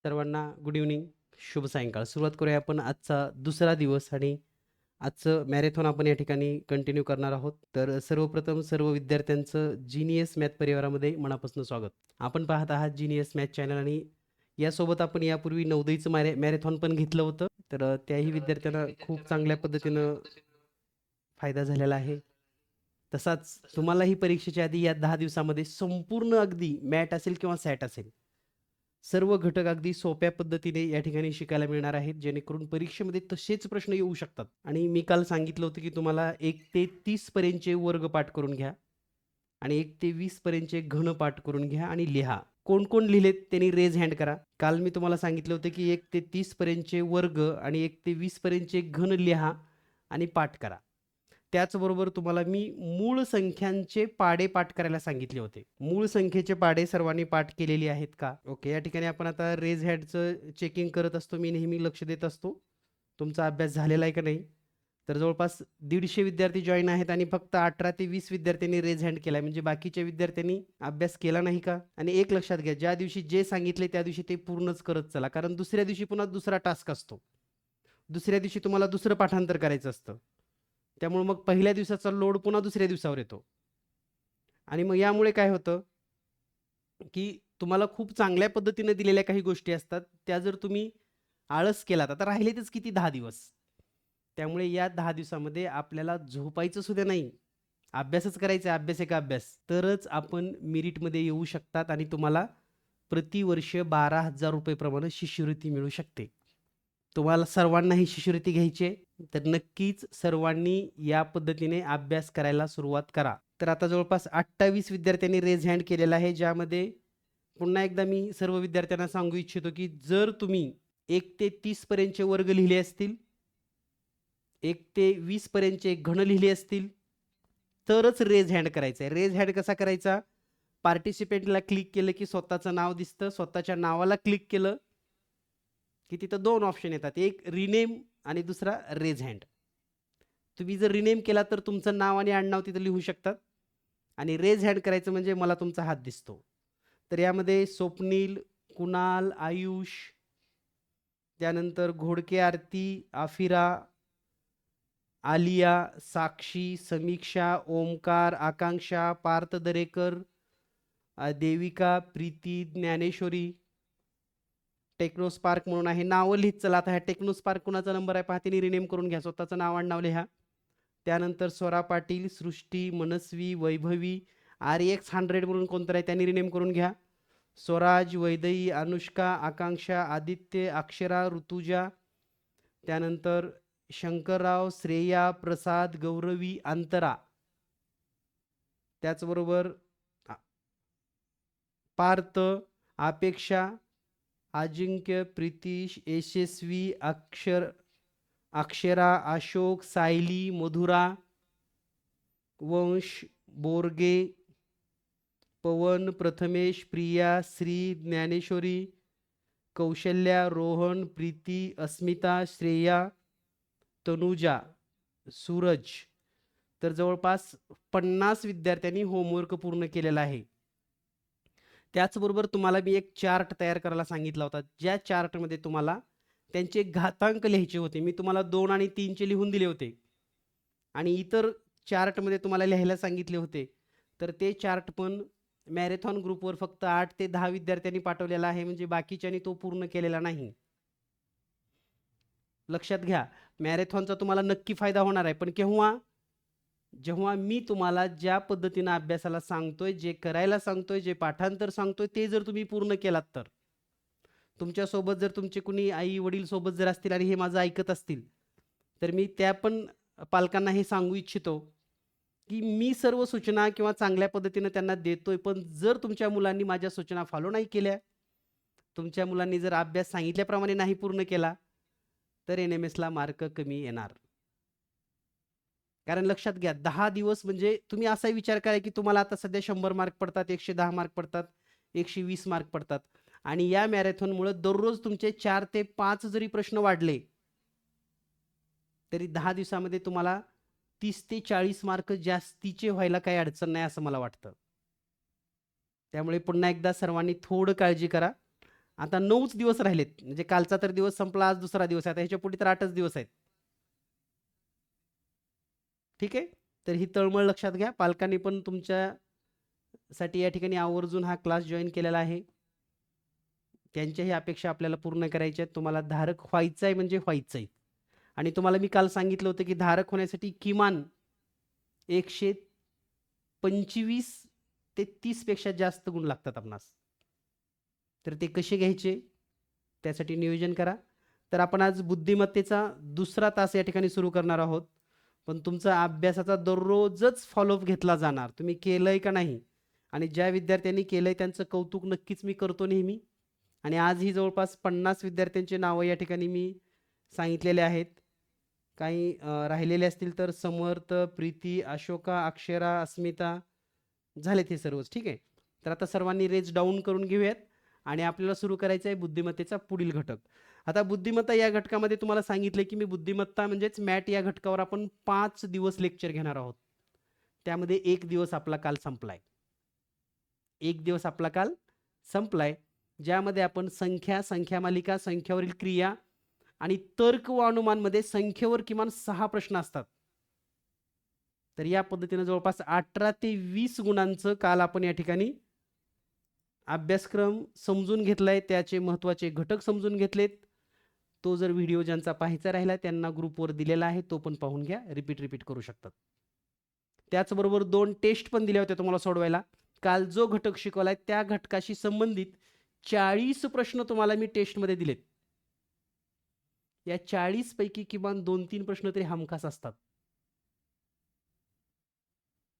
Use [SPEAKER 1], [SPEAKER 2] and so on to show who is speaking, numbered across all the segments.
[SPEAKER 1] सर्वांना good evening, शुभ सायंकाळ. सुरुवात करूया आपण आजचा दुसरा दिवस आणि आजचं मॅरेथॉन आपण या ठिकाणी कंटिन्यू करणार आहोत. तर सर्वप्रथम सर्व विद्यार्थ्यांचं जीनियस मॅथ परिवारामध्ये मनापासून स्वागत. आपण पाहत आहात जीनियस मॅथ चॅनल आणि यासोबत आपण यापूर्वी नवोदयचं मॅरेथॉन पण घेतलं होतं. तर त्याही विद्यार्थ्यांना खूप चांगल्या पद्धतीनं फायदा झालेला आहे. तसाच तुम्हालाही परीक्षेच्या आधी या 10 दिवसामध्ये संपूर्ण अगदी मॅट असेल किंवा सॅट असेल, सर्व घटक अगदी सोप्या पद्धतीने या ठिकाणी शिकायला मिळणार आहेत, जेणेकरून परीक्षेमध्ये तसेच प्रश्न येऊ शकतात. आणि मी काल सांगितलं होतं की तुम्हाला 1 ते 30 पर्यंतचे वर्ग पाठ करून घ्या आणि 1 ते 20 पर्यंतचे घन पाठ करून घ्या आणि लिहा. कोण-कोण लिहिलेत त्यांनी रेज हँड करा. काल मी तुम्हाला सांगितलं होतं की 1 ते 30 पर्यंतचे वर्ग आणि 1 ते 20 पर्यंतचे घन लिहा आणि पाठ करा. त्याचबरोबर तुम्हाला मी मूळ संख्यांचे पाढे पाठ करायला सांगितले होते. मूळ संख्येचे पाढे सर्वांनी पाठ केलेली आहेत का? ओके. या ठिकाणी आपण आता रेज हँडचं चेकिंग करत असतो. मी नेहमी लक्ष देत असतो. तुमचा अभ्यास झालेला आहे का नाही? तर जवळपास 150 विद्यार्थी जॉइन आहेत आणि फक्त 18 ते 20 विद्यार्थ्यांनी रेज हँड केलाय. म्हणजे बाकीच्या विद्यार्थ्यांनी अभ्यास केला नाही का? आणि एक लक्षात घ्या, ज्या दिवशी जे सांगितले त्या दिवशी ते पूर्णच करत चला. कारण दुसऱ्या दिवशी पुन्हा दुसरा टास्क असतो. दुसऱ्या दिवशी तुम्हाला दुसरं पाठांतर करायचं असतं. त्यामुळे मग पहिल्या दिवसाचा लोड पुन्हा दुसऱ्या दिवसावर येतो. आणि मग यामुळे काय होतं, की तुम्हाला खूप चांगल्या पद्धतीने दिलेल्या काही गोष्टी असतात. त्या जर तुम्ही आळस केलात, आता राहिलेतच किती 10 दिवस. त्यामुळे या 10 दिवसामध्ये आपल्याला झोपायचं सुद्धा नाही. अभ्यासच करायचा आहे, अभ्यास एका अभ्यास. तरच आपण मेरिटमध्ये येऊ शकतात आणि तुम्हाला प्रतिवर्ष ₹12,000 प्रमाणे शिष्यवृत्ती मिळू शकते. तुम्हाला सर्वांना ही शिष्यवृत्ती घ्यायची आहे, तर नक्कीच सर्वांनी या पद्धतीने अभ्यास करायला सुरुवात करा. तर आता जवळपास 28 विद्यार्थ्यांनी रेज हँड केलेला आहे, ज्यामध्ये पुन्हा एकदा मी सर्व विद्यार्थ्यांना सांगू इच्छितो, की जर तुम्ही 1 ते 30 पर्यंतचे वर्ग लिहिले असतील, 1 ते 20 पर्यंतचे घन लिहिले असतील, तरच रेज हँड करायचा आहे. रेज हँड कसा करायचा? पार्टिसिपेंटला क्लिक केलं, की स्वतःचं नाव दिसतं. स्वतःच्या नावाला क्लिक केलं, की तिथं 2 ऑप्शन येतात. एक रिनेम आणि दुसरा रेज हँड. तुम्ही जर रिनेम केला तर तुमचं नाव आणि आडनाव तिथं लिहू शकतात आणि रेज हँड करायचं म्हणजे मला तुमचा हात दिसतो. तर यामध्ये स्वप्नील, कुणाल, आयुष, त्यानंतर घोडके आरती, आफिरा, आलिया, साक्षी, समीक्षा, ओमकार, आकांक्षा, पार्थ दरेकर, देविका, प्रीती, ज्ञानेश्वरी, टेक्नोस्पार्क म्हणून आहे. नावं लिहित चला. आता ह्या टेक्नोस्पार्क कुणाचा नंबर आहे पहा, तिने रिनेम करून घ्या. स्वतःचं नाव आडनाव लिहा. त्यानंतर स्वरा पाटील, सृष्टी, मनस्वी, वैभवी, RX100 म्हणून कोणतं आहे त्यांनी रिनेम करून घ्या. स्वराज, वैदई, अनुष्का, आकांक्षा, आदित्य, अक्षरा, ऋतुजा, त्यानंतर शंकरराव, श्रेया, प्रसाद, गौरवी, अंतरा, त्याचबरोबर पार्थ, अपेक्षा, अजिंक्य, प्रितीश, यशस्वी, अक्षरा, अशोक, सायली, मधुरा, वंश, बोरगे, पवन, प्रथमेश, प्रिया, श्री, ज्ञानेश्वरी, कौशल्या, रोहन, प्रीती, अस्मिता, श्रेया, तनुजा, सूरज. तर जवळपास 50 विद्यार्थ्यांनी होमवर्क पूर्ण केलेला आहे. त्याचबरोबर तुम्हाला मी एक चार्ट तयार करायला सांगितला होता. ज्या चार्टमध्ये तुम्हाला त्यांचे घातांक लिहायचे होते. मी तुम्हाला 2 आणि 3 चे लिहून दिले होते आणि इतर चार्टमध्ये तुम्हाला लिहायला सांगितले होते. तर ते चार्ट पण मॅरेथॉन ग्रुपवर फक्त 8 ते 10 विद्यार्थ्यांनी पाठवलेला आहे, म्हणजे बाकीच्यांनी तो पूर्ण केलेला नाही. लक्षात घ्या, मॅरेथॉनचा तुम्हाला नक्की फायदा होणार आहे. पण केव्हा? जेव्हा मी तुम्हाला ज्या पद्धतीनं अभ्यासाला सांगतोय, जे करायला सांगतोय, जे पाठांतर सांगतोय, ते जर तुम्ही पूर्ण केलात तर. तुमच्यासोबत जर तुमचे कुणी आई-वडील सोबत जर असतील आणि हे माझं ऐकत असतील, तर मी त्या पण पालकांना हे सांगू इच्छितो, की मी सर्व सूचना किंवा चांगल्या पद्धतीनं त्यांना देतोय, पण जर तुमच्या मुलांनी माझ्या सूचना फॉलो नाही केल्या, तुमच्या मुलांनी जर अभ्यास सांगितल्याप्रमाणे नाही पूर्ण केला, तर NMSला मार्क कमी येणार. कारण लक्षात घ्या, 10 दिवस म्हणजे तुम्ही असा विचार करा, की तुम्हाला आता सध्या 100 मार्क पडतात, 110 मार्क पडतात, 120 मार्क पडतात आणि या मॅरेथॉनमुळे दररोज तुमचे 4 ते 5 जरी प्रश्न वाढले, तरी 10 दिवसामध्ये तुम्हाला 30 ते 40 मार्क जास्तीचे व्हायला काही अडचण नाही असं मला वाटतं. त्यामुळे पुन्हा एकदा सर्वांनी थोडं काळजी करा आता 9च दिवस राहिलेत. म्हणजे कालचा तर दिवस संपला, आज दुसरा दिवस आहे. आता ह्याच्या पुढे तर 8च दिवस आहेत. ठीक आहे. तर ही तळमळ लक्षात घ्या. पालकांनी पण तुमच्यासाठी या ठिकाणी आवर्जून हा क्लास जॉइन केलेला आहे. त्यांच्याही अपेक्षा आपल्याला पूर्ण करायच्या आहेत. तुम्हाला धारक व्हायचं आहे म्हणजे व्हायचं आहे. आणि तुम्हाला मी काल सांगितलं होतं की धारक होण्यासाठी किमान 125 ते 30 पेक्षा जास्त गुण लागतात आपणास. तर ते कसे घ्यायचे त्यासाठी नियोजन करा. तर आपण आज बुद्धिमत्तेचा दुसरा तास या ठिकाणी सुरू करणार आहोत. पण तुमचा अभ्यासाचा दररोजच फॉलोअप घेतला जाणार. तुम्ही केलंय का नाही? आणि ज्या विद्यार्थ्यांनी केलंय त्यांचं कौतुक नक्कीच मी करतो नेहमी. आणि आजही जवळपास 50 विद्यार्थ्यांची नावं या ठिकाणी मी सांगितलेले आहेत. काही राहिलेले असतील तर समर्थ, प्रीती, अशोका, अक्षरा, अस्मिता झालेत हे सर्वच. ठीक आहे. तर आता सर्वांनी रेज डाऊन करून घेऊयात आणि आपल्याला सुरू करायचं आहे बुद्धिमत्तेचा पुढील घटक. आता बुद्धिमत्ता या घटकामध्ये तुम्हाला सांगितलं की मी बुद्धिमत्ता म्हणजेच मॅट या घटकावर आपण 5 दिवस लेक्चर घेणार आहोत. त्यामध्ये 1 दिवस आपला काल संपलाय. 1 दिवस आपला काल संपलाय, ज्यामध्ये आपण संख्या, संख्या मालिका, संख्यावरील क्रिया आणि तर्क व अनुमानमध्ये संख्येवर किमान 6 प्रश्न असतात. तर या पद्धतीने जवळपास 18 ते 20 गुणांचं काल आपण या ठिकाणी अभ्यासक्रम समजून घेतलाय, त्याचे महत्त्वाचे घटक समजून घेतलेत. तो जर व्हिडिओ ज्यांचा पाहायचा राहिला त्यांना ग्रुपवर दिलेला आहे, तो पण पाहून घ्या. रिपीट करू शकतात. त्याचबरोबर 2 टेस्ट पण दिल्या होत्या तुम्हाला सोडवायला. काल जो घटक शिकवलाय त्या घटकाशी संबंधित 40 प्रश्न तुम्हाला मी टेस्टमध्ये दिलेत. या 40 पैकी किमान 2-3 प्रश्न तरी हमखास असतात.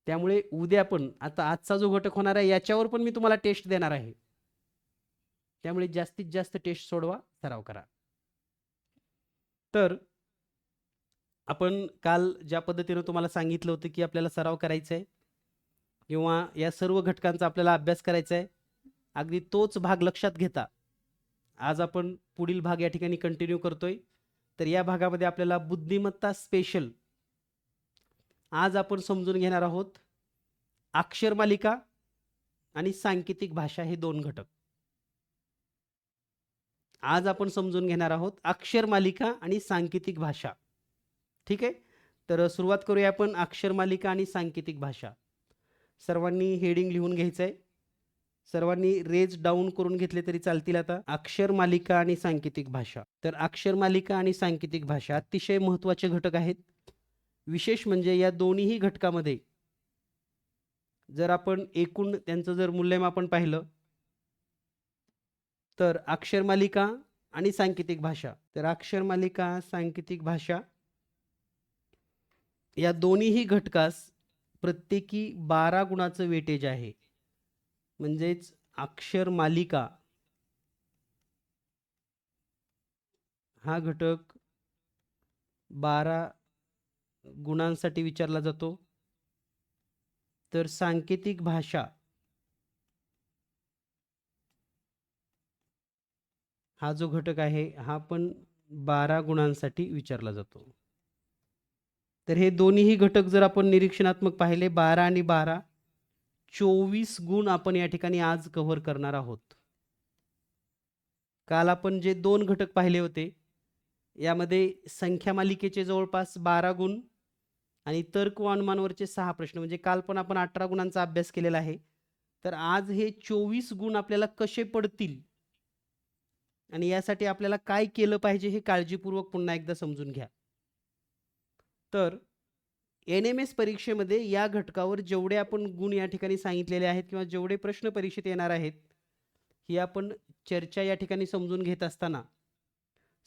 [SPEAKER 1] त्यामुळे उद्या पण आता आजचा जो घटक होणार आहे याच्यावर पण मी तुम्हाला टेस्ट देणार आहे. त्यामुळे जास्तीत जास्त टेस्ट सोडवा, सराव करा. तर आपण काल ज्या पद्धतीने तुम्हाला सांगितलं होतं की आपल्याला सराव करायचा आहे किंवा या सर्व घटकांचा आपल्याला अभ्यास करायचा आहे, अगदी तोच भाग लक्षात घेता आज आपण पुढील भाग या ठिकाणी कंटिन्यू करतोय. तर या भागामध्ये आपल्याला बुद्धिमत्ता स्पेशल आज आपण समजून घेणार आहोत. अक्षर मालिका आणि सांकेतिक भाषा हे 2 घटक आज आपण समजून घेणार आहोत. अक्षर मालिका आणि सांकेतिक भाषा. ठीक आहे. तर सुरुवात करूया आपण अक्षर मालिका आणि सांकेतिक भाषा. सर्वांनी हेडिंग लिहून घ्यायचं आहे. सर्वांनी रेज डाऊन करून घेतले तरी चालतील. आता अक्षर मालिका आणि सांकेतिक भाषा. तर अक्षर मालिका आणि सांकेतिक भाषा अतिशय महत्त्वाचे घटक आहेत. विशेष म्हणजे या दोन्हीही घटकामध्ये जर आपण एकूण त्यांचं जर मूल्यमापन पाहिलं तर अक्षर मालिका आणि सांकेतिक भाषा. तर अक्षर मालिका, सांकेतिक भाषा या दोन्हीही घटकास प्रत्येकी 12 गुणाचं वेटेज आहे. म्हणजेच अक्षर मालिका हा घटक 12 गुणांसाठी विचारला जातो. तर सांकेतिक भाषा हा जो घटक आहे हा पण 12 गुणांसाठी विचारला जातो. तर हे दोन्हीही घटक जर आपण निरीक्षणात्मक पाहिले 12 आणि 12 24 गुण आपण या ठिकाणी आज कव्हर करणार आहोत. काल आपण जे 2 घटक पाहिले होते यामध्ये संख्या मालिकेचे जवळपास 12 गुण आणि तर्क व अनुमानवरचे 6 प्रश्न, म्हणजे काल पण आपण 18 गुणांचा अभ्यास केलेला आहे. तर आज हे 24 गुण आपल्याला कसे पडतील आणि यासाठी आपल्याला काय केलं पाहिजे हे काळजीपूर्वक पुन्हा एकदा समजून घ्या. तर NMS परीक्षेमध्ये या घटकावर जेवढे आपण गुण या ठिकाणी सांगितलेले आहेत किंवा जेवढे प्रश्न परीक्षेत येणार आहेत ही आपण चर्चा या ठिकाणी समजून घेत असताना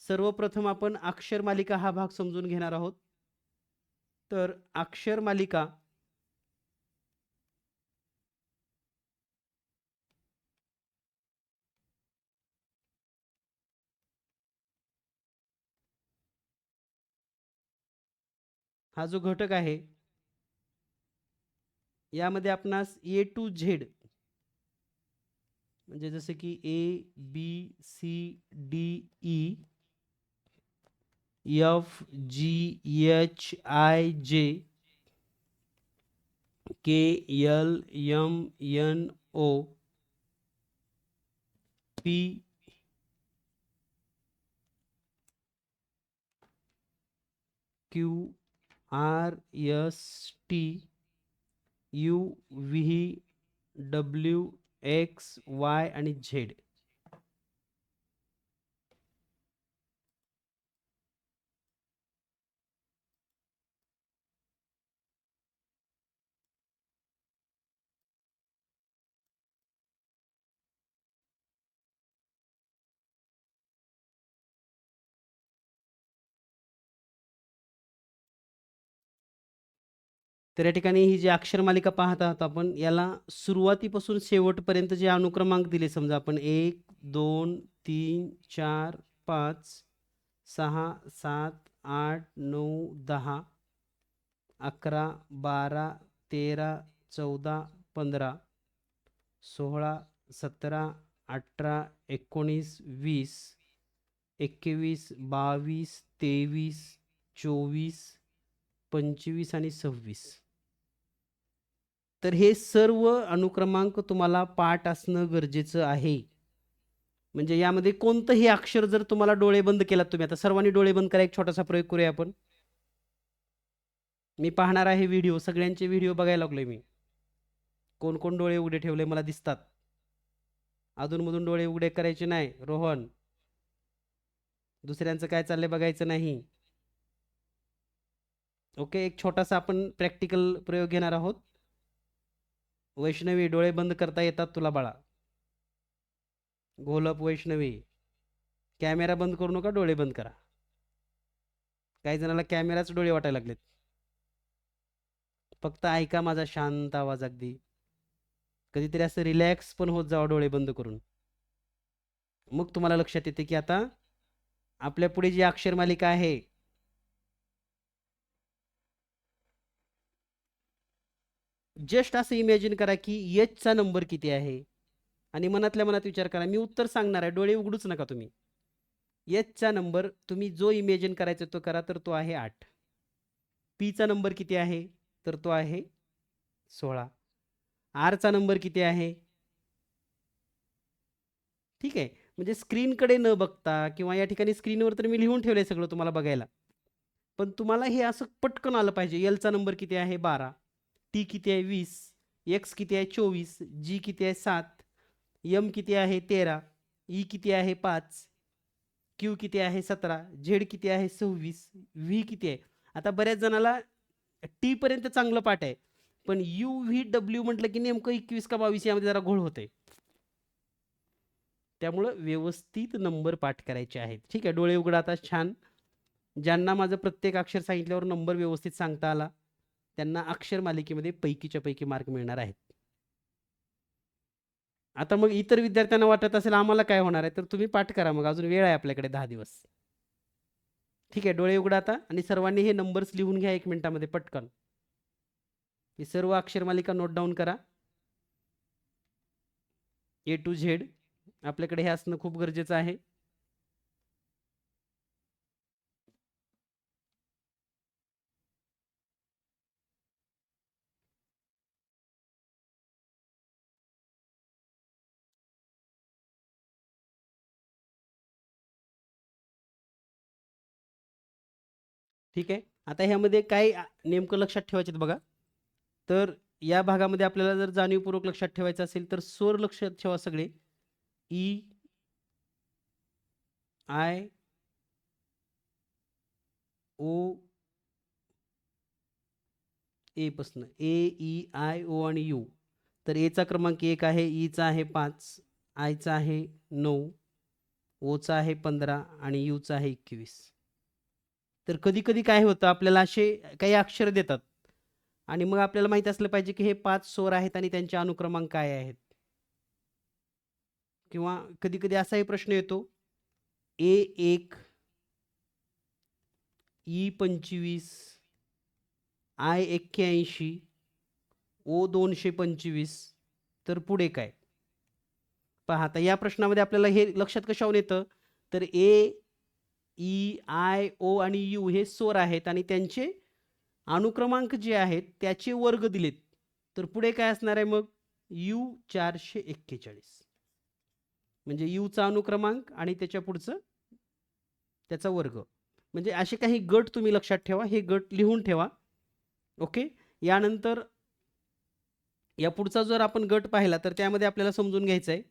[SPEAKER 1] सर्वप्रथम आपण अक्षर मालिका हा भाग समजून घेणार आहोत. तर अक्षर मालिका हा जो घटक आहे यामध्ये आपणास A to Z म्हणजे जसे की ABCDEFGHIJKLMNOPQRST QRST UVWXY आणि Z. तर या ठिकाणी ही जी अक्षर मालिका पाहत आहोत आपण, याला सुरुवातीपासून शेवटपर्यंत जे अनुक्रमांक दिले, समजा आपण 1 2 3 4 5 6 7 8 9 10 11 12 13 14 15 16 17 18 19 20 21 22 23 24 25 आणि 26. तर हे सर्व अनुक्रमांक तुम्हाला पाठ असणं गरजेचं आहे. म्हणजे यामध्ये कोणतंही अक्षर जर तुम्हाला डोळे बंद केलात, तुम्ही आता सर्वांनी डोळे बंद करा, एक छोटासा प्रयोग करूया आपण. मी पाहणार आहे व्हिडिओ, सगळ्यांचे व्हिडिओ बघायला लागलोय मी. कोण कोण डोळे उघडे ठेवले मला दिसतात. अधूनमधून डोळे उघडे करायचे नाही रोहन. दुसऱ्यांचं काय चाललंय बघायचं नाही. ओके, एक छोटासा आपण प्रॅक्टिकल प्रयोग घेणार आहोत. वैष्णवी, डोळे बंद करता येतात तुला बाळा? गोलप वैष्णवी, कॅमेरा बंद करू नका, डोळे बंद करा. काही जणाला कॅमेराच डोळे वाटायला लागलेत. फक्त ऐका माझा शांत आवाज. अगदी कधीतरी असं रिलॅक्स पण होत जावा डोळे बंद करून. मग तुम्हाला लक्षात येते की आता आपल्या पुढे जी अक्षरमालिका आहे, जस्ट असं इमॅजिन करा की एच चा नंबर किती आहे आणि मनातल्या मनात विचार करा. मी उत्तर सांगणार आहे, डोळे उघडूच नका तुम्ही. एच चा नंबर तुम्ही जो इमॅजिन करायचा तो करा, तर तो आहे 8. पी चा नंबर किती आहे, तर तो आहे 16. आर चा नंबर किती आहे? ठीक आहे, म्हणजे स्क्रीनकडे न बघता किंवा या ठिकाणी स्क्रीनवर तर मी लिहून ठेवलंय सगळं तुम्हाला बघायला, पण तुम्हाला हे असं पटकन आलं पाहिजे. एल चा नंबर किती आहे? 12. टी किती आहे? 20. एक्स किती आहे? 24. जी किती आहे? 7. एम किती आहे? 13. ई किती आहे? 5. क्यू किती आहे? 17. झेड किती आहे? 26. व्ही किती आहे? आता बऱ्याच जणाला टी पर्यंत चांगलं पाठ आहे, पण यू व्ही डब्ल्यू म्हटलं की नेमकं 21 का 22 यामध्ये जरा घोळ होते. त्यामुळं व्यवस्थित नंबर पाठ करायचे आहेत. ठीक आहे, डोळे उघडा आता. छान. ज्यांना माझं प्रत्येक अक्षर सांगितल्यावर नंबर व्यवस्थित सांगता आला, त्यांना अक्षर मालिकेमध्ये पैकीच्या पैकी मार्क मिळणार आहेत. आता मग इतर विद्यार्थ्यांना वाटत असेल आम्हाला काय होणार आहे, तर तुम्ही पाठ करा. मग अजून वेळ आहे आपल्याकडे 10 दिवस. ठीक आहे, डोळे उघडा आता आणि सर्वांनी हे नंबर्स लिहून घ्या 1 मिनिटामध्ये पटकन. ही सर्व अक्षरमालिका नोट डाऊन करा. ए टू झेड आपल्याकडे हे असणं खूप गरजेचं आहे. ठीक आहे, आता ह्यामध्ये काय नेमकं लक्षात ठेवायचं बघा. तर या भागामध्ये आपल्याला जर जाणीवपूर्वक लक्षात ठेवायचं असेल तर स्वर लक्षात ठेवा सगळे. ई आय ओ, ए पासून ए ई आय ओ आणि यू. तर एचा क्रमांक 1 आहे, ईचा आहे 5, आयचा आहे 9, ओचा आहे 15 आणि यूचा आहे 21. तर कधी कधी काय होतं, आपल्याला असे काही अक्षर देतात आणि मग आपल्याला माहित असलं पाहिजे की हे 5 स्वर आहेत आणि त्यांचे अनुक्रमांक काय आहेत. किंवा कधी कधी असाही प्रश्न येतो, A1, E25, I81, O225, तर पुढे काय? पहा आता या प्रश्नामध्ये आपल्याला हे लक्षात कशावरून येतं, तर ए ई आय ओ आणि यू हे स्वर आहेत आणि त्यांचे अनुक्रमांक जे आहेत त्याचे वर्ग दिलेत. तर पुढे काय असणार आहे मग? यू 441, म्हणजे यूचा अनुक्रमांक आणि त्याच्या पुढचं त्याचा वर्ग. म्हणजे असे काही गट तुम्ही लक्षात ठेवा, हे गट लिहून ठेवा. ओके. यानंतर या पुढचा जर आपण गट पाहिला तर त्यामध्ये आपल्याला समजून घ्यायचं आहे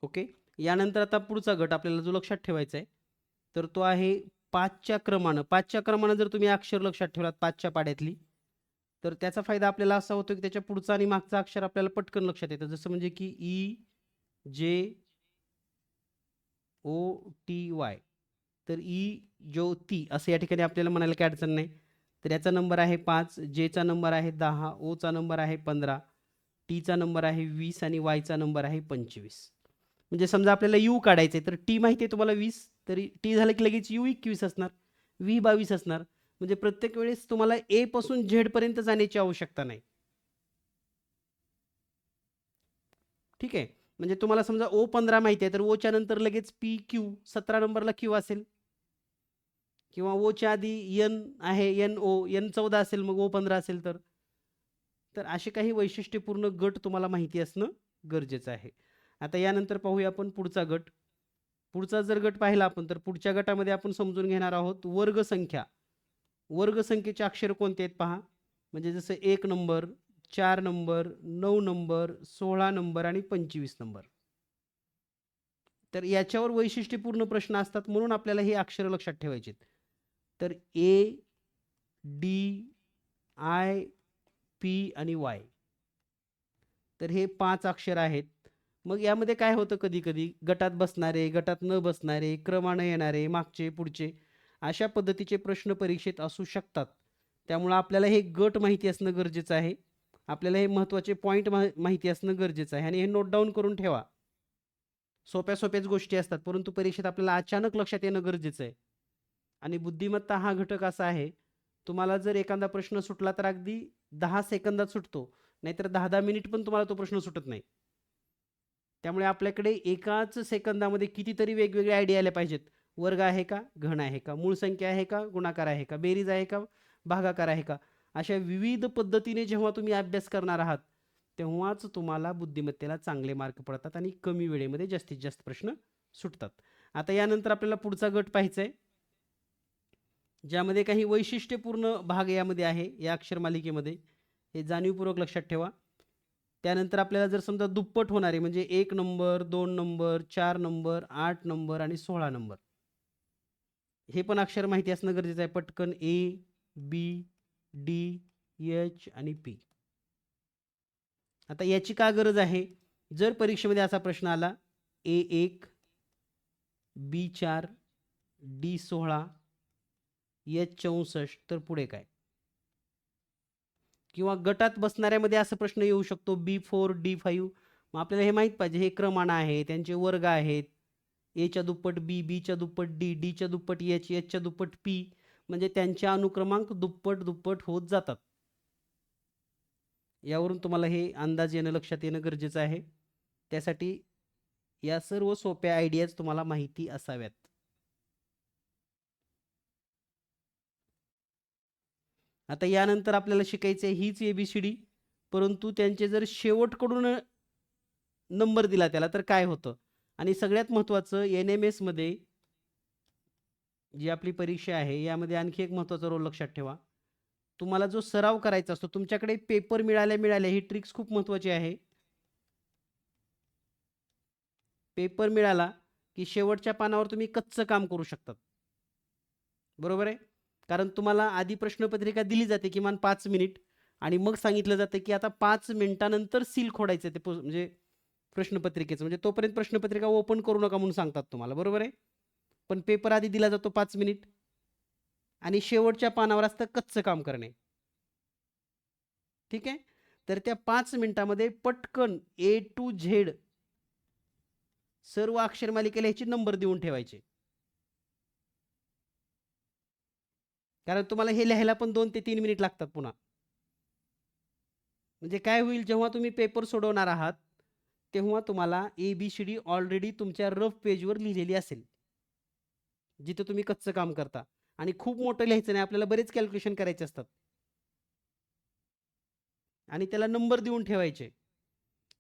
[SPEAKER 1] ओके. यानंतर आता पुढचा गट आपल्याला जो लक्षात ठेवायचा आहे तर तो आहे 5च्या क्रमानं. 5च्या क्रमानं जर तुम्ही अक्षर लक्षात ठेवलात 5च्या पाड्यातली तर त्याचा फायदा आपल्याला असा होतो की त्याच्या पुढचा आणि मागचा अक्षर आपल्याला पटकन लक्षात येतं. जसं म्हणजे की जे ओ टी वाय. तर ज्योती असं या ठिकाणी आपल्याला म्हणायला काही अडचण नाही. तर याचा नंबर आहे 5, जेचा नंबर आहे 10, ओचा नंबर आहे 15, टीचा नंबर आहे 20 आणि वायचा नंबर आहे 25. म्हणजे समजा आपल्याला यू काढायचं आहे तर टी माहिती आहे तुम्हाला 20, तरी टी झालं की लगेच यू 21 असणार, व्ही 22 असणार. म्हणजे प्रत्येक वेळेस तुम्हाला ए पासून झेड पर्यंत जाण्याची आवश्यकता नाही. ठीक आहे. म्हणजे तुम्हाला समजा ओ 15 माहिती आहे तर ओच्या नंतर लगेच पी क्यू 17 नंबरला क्यू असेल किंवा ओच्या आधी एन आहे एन ओ एन 14 असेल मग ओ 15 असेल तर असे काही वैशिष्ट्यपूर्ण गट तुम्हाला माहिती असणं गरजेचं आहे. आता यानंतर पाहूया आपण पुढचा गट. पुढचा जर गट पाहिला आपण तर पुढच्या गटामध्ये आपण समजून घेणार आहोत वर्गसंख्या. वर्गसंख्येचे अक्षर कोणते आहेत पहा. म्हणजे जसं 1 नंबर, 4 नंबर, 9 नंबर, 16 नंबर आणि 25 नंबर. तर याच्यावर वैशिष्ट्यपूर्ण प्रश्न असतात म्हणून आपल्याला हे अक्षर लक्षात ठेवायचे. तर ए, डी, आय, पी आणि वाय. तर हे 5 अक्षर आहेत. मग यामध्ये काय होतं कधी-कधी गटात बसणारे, गटात न बसणारे, क्रमानं येणारे, मागचे, पुढचे अशा पद्धतीचे प्रश्न परीक्षेत असू शकतात. त्यामुळं आपल्याला हे गट माहिती असणं गरजेचं आहे. आपल्याला हे महत्त्वाचे पॉइंट माहिती असणं गरजेचं आहे आणि हे नोट डाउन करून ठेवा. सोप्या-सोप्याच गोष्टी असतात, परंतु परीक्षेत आपल्याला अचानक लक्षात येणं गरजेचं आहे. आणि बुद्धिमत्ता हा घटक असा आहे, तुम्हाला जर एखादा प्रश्न सुटला तर अगदी 10 सेकंदात सुटतो. नाहीतर 10-10 मिनिट पण तुम्हाला तो प्रश्न सुटत नाही. त्यामुळे आपल्याकडे एकाच सेकंदामध्ये कितीतरी वेगवेगळे आयडिया आल्या पाहिजेत. वर्ग आहे का? घन आहे का? मूळ संख्या आहे का? गुणाकार आहे का? बेरीज आहे का? भागाकार आहे का? अशा विविध पद्धतीने जेव्हा तुम्ही अभ्यास करणार आहात, तेव्हाच तुम्हाला बुद्धिमत्तेला चांगले मार्क पडतात आणि कमी वेळेमध्ये जास्तीत जास्त प्रश्न सुटतात. आता यानंतर आपल्याला पुढचा गट पाहायचा आहे, ज्यामध्ये काही वैशिष्ट्यपूर्ण भाग यामध्ये आहे, या अक्षर मालिकेमध्ये. हे जाणीवपूर्वक लक्षात ठेवा. त्यानंतर आपल्याला जर समजा दुप्पट होणारे म्हणजे 1 नंबर, 2 नंबर, 4 नंबर, 8 नंबर आणि 16 नंबर. हे पण अक्षर माहिती असणं गरजेचं आहे. पटकन ए, बी, डी, एच आणि पी. आता याची का गरज आहे? जर परीक्षेमध्ये असा प्रश्न आला A1, B4, D16, H64 तर पुढे काय? किंवा गटात बसणाऱ्यामध्ये असा प्रश्न येऊ शकतो B4, D5. मग आपल्याला हे माहीत पाहिजे हे क्रमांक आहे, त्यांचे वर्ग आहेत. एच्या दुप्पट बी, बीच्या दुप्पट डी, डीच्या दुप्पट एच, एचच्या दुप्पट पी. म्हणजे त्यांचे अनुक्रमांक दुप्पट दुप्पट होत जातात. यावरून तुम्हाला हे अंदाज येणं लक्षात येणं गरजेचं आहे. त्यासाठी या सर्व सोप्या आयडियाज तुम्हाला माहिती असाव्यात. आता यानंतर आपल्याला शिकायचं आहे हीच ABCD, परंतु त्यांचे जर शेवटकडून नंबर दिला त्याला तर काय होतं? आणि सगळ्यात महत्त्वाचं NMS मध्ये जी आपली परीक्षा आहे यामध्ये आणखी एक महत्त्वाचा रोल लक्षात ठेवा. तुम्हाला जो सराव करायचा असतो तुमच्याकडे पेपर मिळाल्या ही ट्रिक्स खूप महत्त्वाची आहे. पेपर मिळाला की शेवटच्या पानावर तुम्ही कच्चं काम करू शकतात. बरोबर आहे? कारण तुम्हाला आधी प्रश्नपत्रिका दिली जाते किमान 5 मिनिट आणि मग सांगितलं जातं की आता 5 मिनिटानंतर सील खोडायचं ते म्हणजे प्रश्नपत्रिकेचं. म्हणजे तोपर्यंत प्रश्नपत्रिका ओपन करू नका म्हणून सांगतात तुम्हाला. बरोबर आहे? पण पेपर आधी दिला जातो 5 मिनिट आणि शेवटच्या पानावर असतं कच्चं काम करणे. ठीक आहे? तर त्या 5 मिनिटामध्ये पटकन A to Z सर्व अक्षरमालिकेला ह्याचे नंबर देऊन ठेवायचे. कारण तुम्हाला हे लिहायला पण 2 ते 3 मिनिट लागतात पुन्हा. म्हणजे काय होईल, जेव्हा तुम्ही पेपर सोडवणार आहात तेव्हा तुम्हाला ABCD ऑलरेडी तुमच्या रफ पेजवर लिहिलेली असेल, जिथे तुम्ही कच्चं काम करता. आणि खूप मोठं लिहायचं नाही, आपल्याला बरेच कॅल्क्युलेशन करायचे असतात आणि त्याला नंबर देऊन ठेवायचे.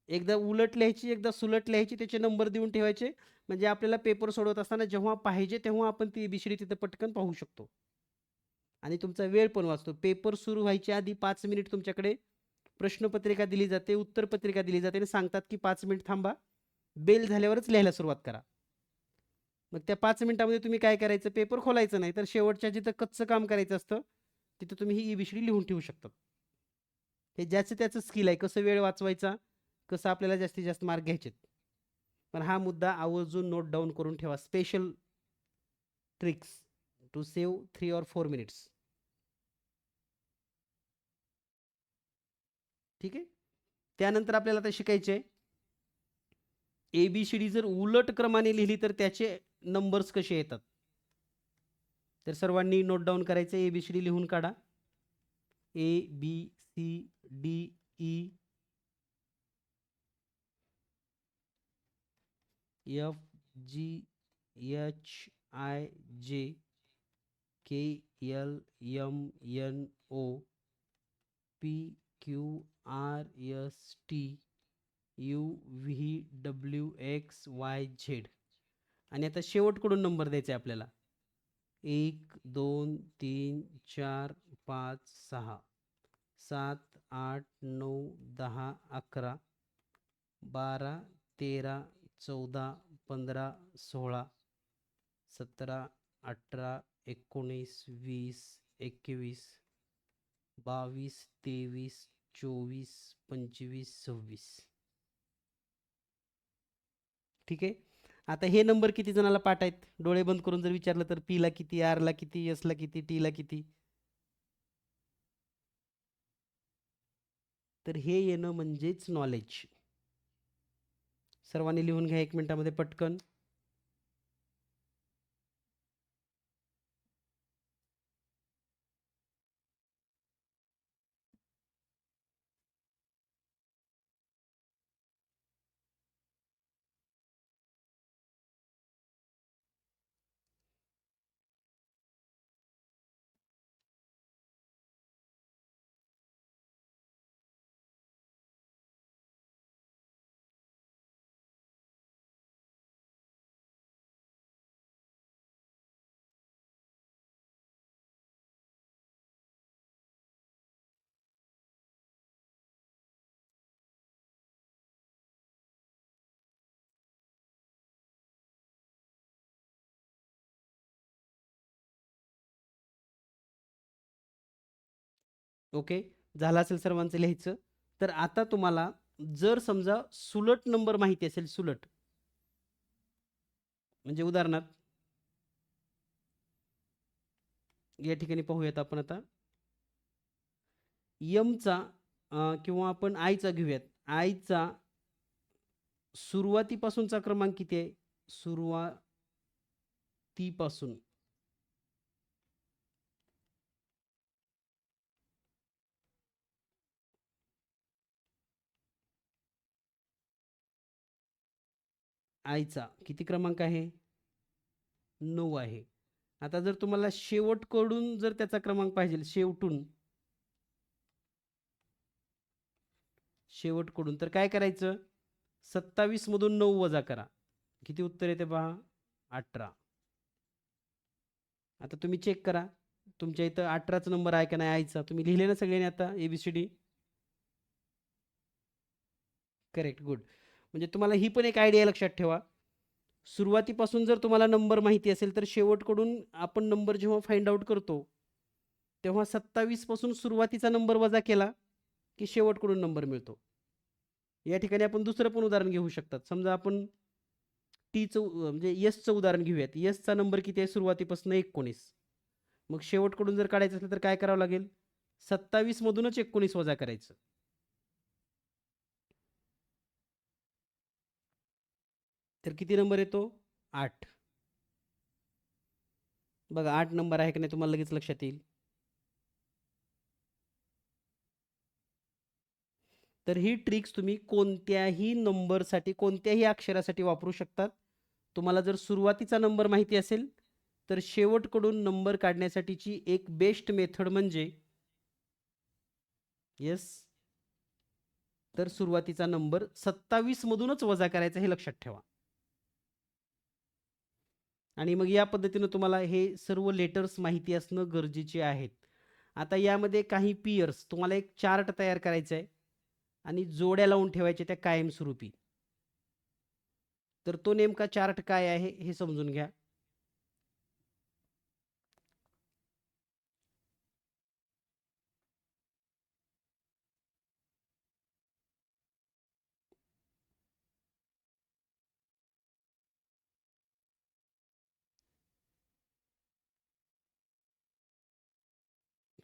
[SPEAKER 1] एकदा उलट लिहायची, एकदा सुलट लिहायची, त्याचे नंबर देऊन ठेवायचे. म्हणजे आपल्याला पेपर सोडवत असताना जेव्हा पाहिजे तेव्हा आपण ती ABCD तिथं पटकन पाहू शकतो आणि तुमचा वेळ पण वाचतो. पेपर सुरू व्हायच्या आधी 5 मिनिट तुमच्याकडे प्रश्नपत्रिका दिली जाते, उत्तरपत्रिका दिली जाते आणि सांगतात की 5 मिनिट थांबा, बेल झाल्यावरच लिहायला सुरुवात करा. मग त्या 5 मिनिटामध्ये तुम्ही काय करायचं, पेपर खोलायचं नाही, तर शेवटच्या जिथं कच्चं काम करायचं असतं तिथं तुम्ही ही ABCD लिहून ठेवू शकता. हे ज्याचं त्याचं स्किल आहे, कसं वेळ वाचवायचा, कसं आपल्याला जास्तीत जास्त मार्क घ्यायचे. पण हा मुद्दा आवर्जून नोट डाऊन करून ठेवा. Special tricks to save 3 or 4 minutes. ठीक आहे. त्यानंतर आपल्याला आता शिकायचे ABCD जर उलट क्रमाने लिहिली तर त्याचे नंबर्स कसे येतात. तर सर्वांनी नोट डाऊन करायचं, ABCD लिहून काढा. ABCDE FGHIJKLMNO PQRSTUVWXYZ. आणि आता शेवटकडून नंबर द्यायचे आपल्याला. 1 2 3 4 5 6 7 8 9 10 11 12 13 14 15 16 17 18 19 20 21 22 23 24 25 26. ठीक आहे. आता हे नंबर किती जणाला पाठ आहेत, डोळे बंद करून जर विचारलं तर P ला किती, R ला किती, S ला किती, T ला किती. तर हे येणं म्हणजेच नॉलेज. सर्वांनी लिहून घ्या 1 मिनिटामध्ये पटकन. ओके, झालं असेल सर्वांचं लिहायचं. तर आता तुम्हाला जर समजा सुलट नंबर माहिती असेल, सुलट म्हणजे उदाहरणार्थ या ठिकाणी पाहूयात आपण आता. यमचा किंवा आपण आयचा घेऊयात. आयचा सुरुवातीपासूनचा क्रमांक किती आहे, सुरुवातीपासून आयचा किती क्रमांक आहे, 9 आहे. आता जर तुम्हाला शेवटकडून जर त्याचा क्रमांक पाहिजे, शेवटकडून तर काय करायचं, 27 मधून 9 वजा करा, किती उत्तर येते पहा, 18. आता तुम्ही चेक करा तुमच्या इथं 18चा नंबर आहे का नाही आयचा. तुम्ही लिहिले ना सगळ्यांनी आता ABCD. Correct, good. म्हणजे तुम्हाला ही पण एक आयडिया लक्षात ठेवा, सुरुवातीपासून जर तुम्हाला नंबर माहिती असेल तर शेवटकडून आपण नंबर जेव्हा फाइंड आउट करतो तेव्हा 27 पासून सुरुवातीचा नंबर वजा केला की शेवटकडून नंबर मिळतो. या ठिकाणी आपण दुसरं पण उदाहरण घेऊ शकतात. समजा आपण म्हणजे यसचं उदाहरण घेऊयात. यसचा नंबर किती आहे, सुरुवातीपासून 19. मग शेवटकडून जर काढायचं असेल तर काय करावं लागेल, 27 मधूनच 19 वजा करायचं. तर किती नंबर येतो? 8. बघा 8 नंबर आहे की नाही तुम्हाला लगेच लक्षात येईल. तर ही ट्रिक्स तुम्ही कोणत्याही नंबरसाठी, कोणत्याही अक्षरासाठी वापरू शकतात. तुम्हाला जर सुरुवातीचा नंबर माहिती असेल, तर शेवटकडून नंबर काढण्यासाठीची एक बेस्ट मेथड म्हणजे येस, तर सुरुवातीचा नंबर 27 मधूनच वजा करायचा हे लक्षात ठेवा. आणि मग या पद्धतीनं तुम्हाला हे सर्व लेटर्स माहिती असणं गरजेचे आहेत. आता यामध्ये काही पियर्स तुम्हाला एक चार्ट तयार करायचा आहे आणि जोड्या लावून ठेवायच्या त्या कायमस्वरूपी. तर तो नेमका चार्ट काय आहे हे समजून घ्या.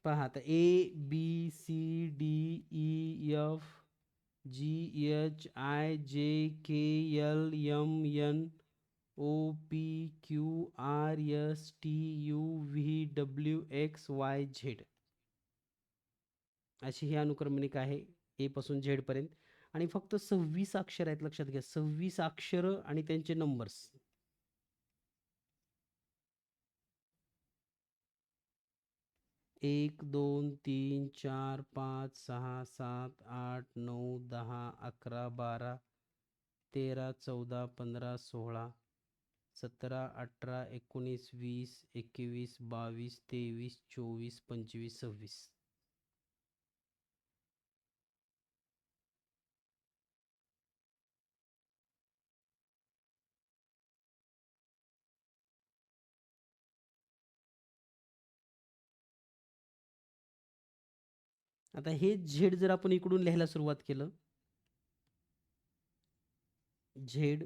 [SPEAKER 1] पहा आता ABCDEFGHIJKLMNOPQRSTUVWXYZ अशी ही अनुक्रमणिका आहे ए पासून झेड पर्यंत. आणि फक्त 26 अक्षर आहेत, लक्षात घ्या. 26 अक्षर आणि त्यांचे नंबर्स. 1 2 3 4 5 6 7 8 9 10 11 12 13 14 15 16 17 18 19 20 21 22 23 24 25 26. आता हे झेड जर आपण इकडून लिहायला सुरुवात केलं, Z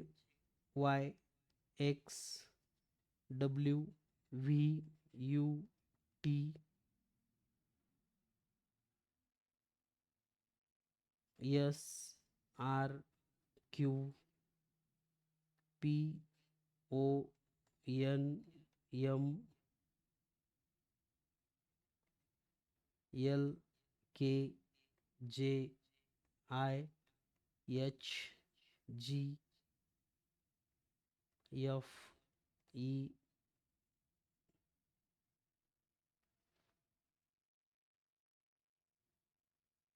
[SPEAKER 1] Y X W V U T S R Q P O N M L K J I H G F E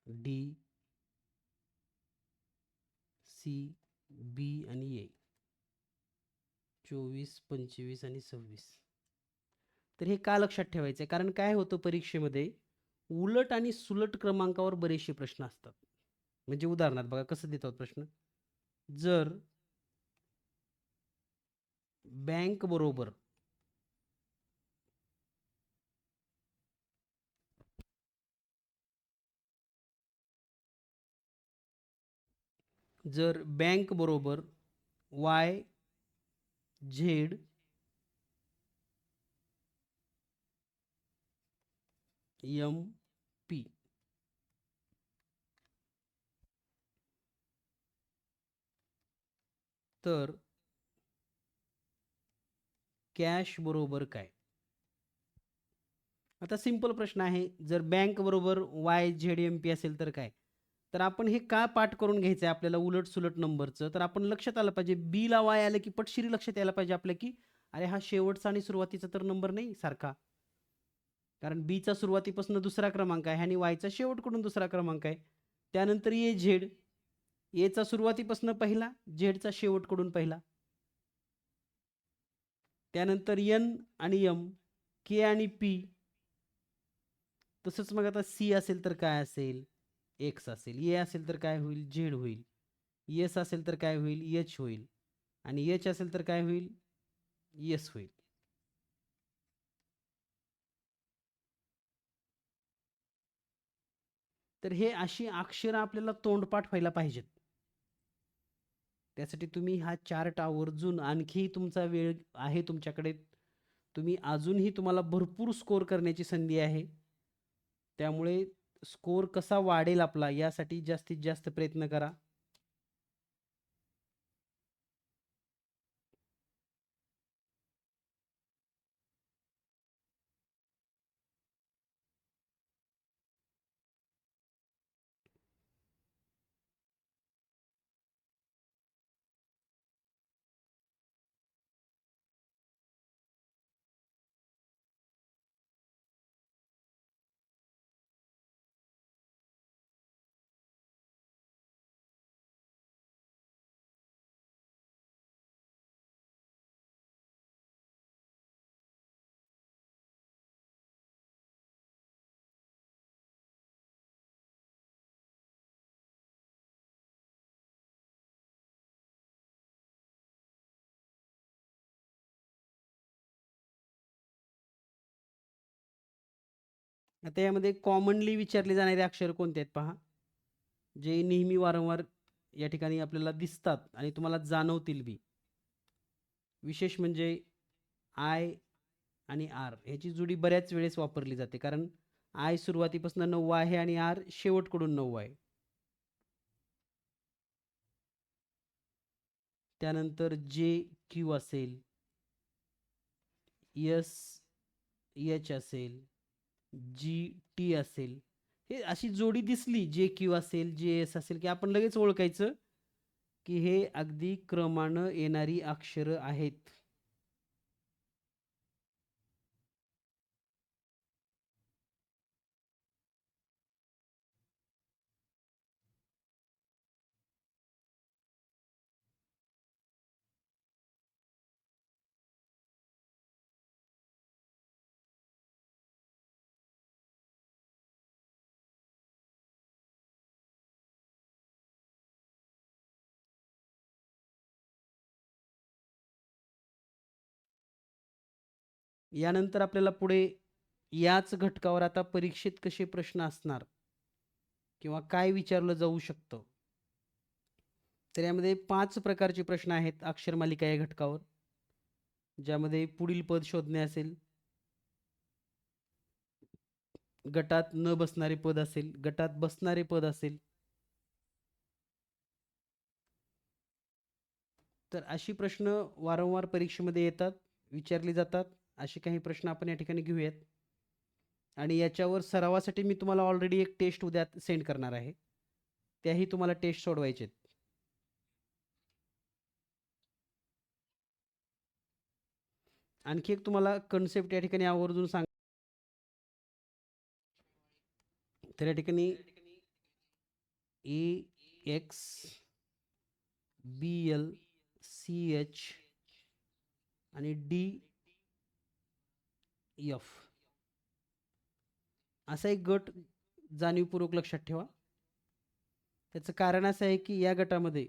[SPEAKER 1] D C B आणि ए. 24 25 आणि 26. तर हे का लक्षात ठेवायचं आहे? कारण काय होतं परीक्षेमध्ये उलट आणि सुलट क्रमांकावर बरेचसे प्रश्न असतात. म्हणजे उदाहरणार्थ बघा कसं देतात प्रश्न. जर बँक बरोबर जर बँक बरोबर वाय झेड एम पी, तर कॅश बरोबर काय? आता सिंपल प्रश्न आहे. जर बँक बरोबर वाय झेड एम पी असेल तर काय? तर आपण हे का पाठ करून घ्यायचं आहे आपल्याला उलट सुलट नंबरचं? तर आपण लक्षात आलं पाहिजे, बी ला वाय आलं की पटशिरी लक्षात यायला पाहिजे आपल्या, की अरे हा शेवटचा आणि सुरुवातीचा तर नंबर नाही सारखा. कारण बीचा सुरुवातीपासून दुसरा क्रमांक आहे आणि वायचा शेवटकडून दुसरा क्रमांक आहे. त्यानंतर ए झेड, एचा सुरुवातीपासून पहिला, झेडचा शेवटकडून पहिला. त्यानंतर एन आणि एम, के आणि पी. तसंच मग आता सी असेल तर काय असेल? एक्स असेल. ए असेल तर काय होईल? झेड होईल. एस असेल तर काय होईल? एच होईल. आणि एच असेल तर काय होईल? एस होईल. तर हे अशी अक्षरं आपल्याला तोंडपाठ व्हायला पाहिजेत. त्यासाठी तुम्ही हा चार्ट आवर्जून, आणखी तुमचा वेळ आहे तुमच्याकडे, तुम्ही अजूनही तुम्हाला भरपूर स्कोर करण्याची संधी आहे. त्यामुळे स्कोर कसा वाढेल आपला यासाठी जास्तीत जास्त प्रयत्न करा. आता यामध्ये कॉमनली विचारले जाणारे अक्षर कोणते आहेत पहा, जे नेहमी वारंवार या ठिकाणी आपल्याला दिसतात आणि तुम्हाला जाणवतील बी. विशेष म्हणजे आय आणि आर ह्याची जोडी बऱ्याच वेळेस वापरली जाते, कारण आय सुरुवातीपासून 9 आहे आणि आर शेवटकडून 9 आहे. त्यानंतर जे क्यू असेल, एस एच असेल, जी टी असेल, हे अशी जोडी दिसली, जे क्यू असेल, जे एस असेल, की आपण लगेच ओळखायचं की हे अगदी क्रमानं येणारी अक्षरं आहेत. यानंतर आपल्याला पुढे याच घटकावर आता परीक्षेत कसे प्रश्न असणार किंवा काय विचारलं जाऊ शकतं, तर यामध्ये 5 प्रकारचे प्रश्न आहेत अक्षरमालिका या घटकावर, ज्यामध्ये पुढील पद शोधणे असेल, गटात न बसणारे पद असेल, गटात बसणारे पद असेल. तर अशी प्रश्न वारंवार परीक्षेमध्ये येतात, विचारली जातात. असे काही प्रश्न आपण या ठिकाणी घेऊयात. आणि याच्यावर सरावासाठी मी तुम्हाला ऑलरेडी एक टेस्ट उद्या सेंड करणार आहे. त्याही तुम्हाला टेस्ट सोडवायचे आहेत. आणखी एक तुम्हाला कन्सेप्ट या ठिकाणी आवर्जून सांग, तर या ठिकाणी ए एक्स बी एल सी एच आणि डी एफ असा एक गट जाणीवपूर्वक लक्षात ठेवा. त्याचं कारण असं आहे की या गटामध्ये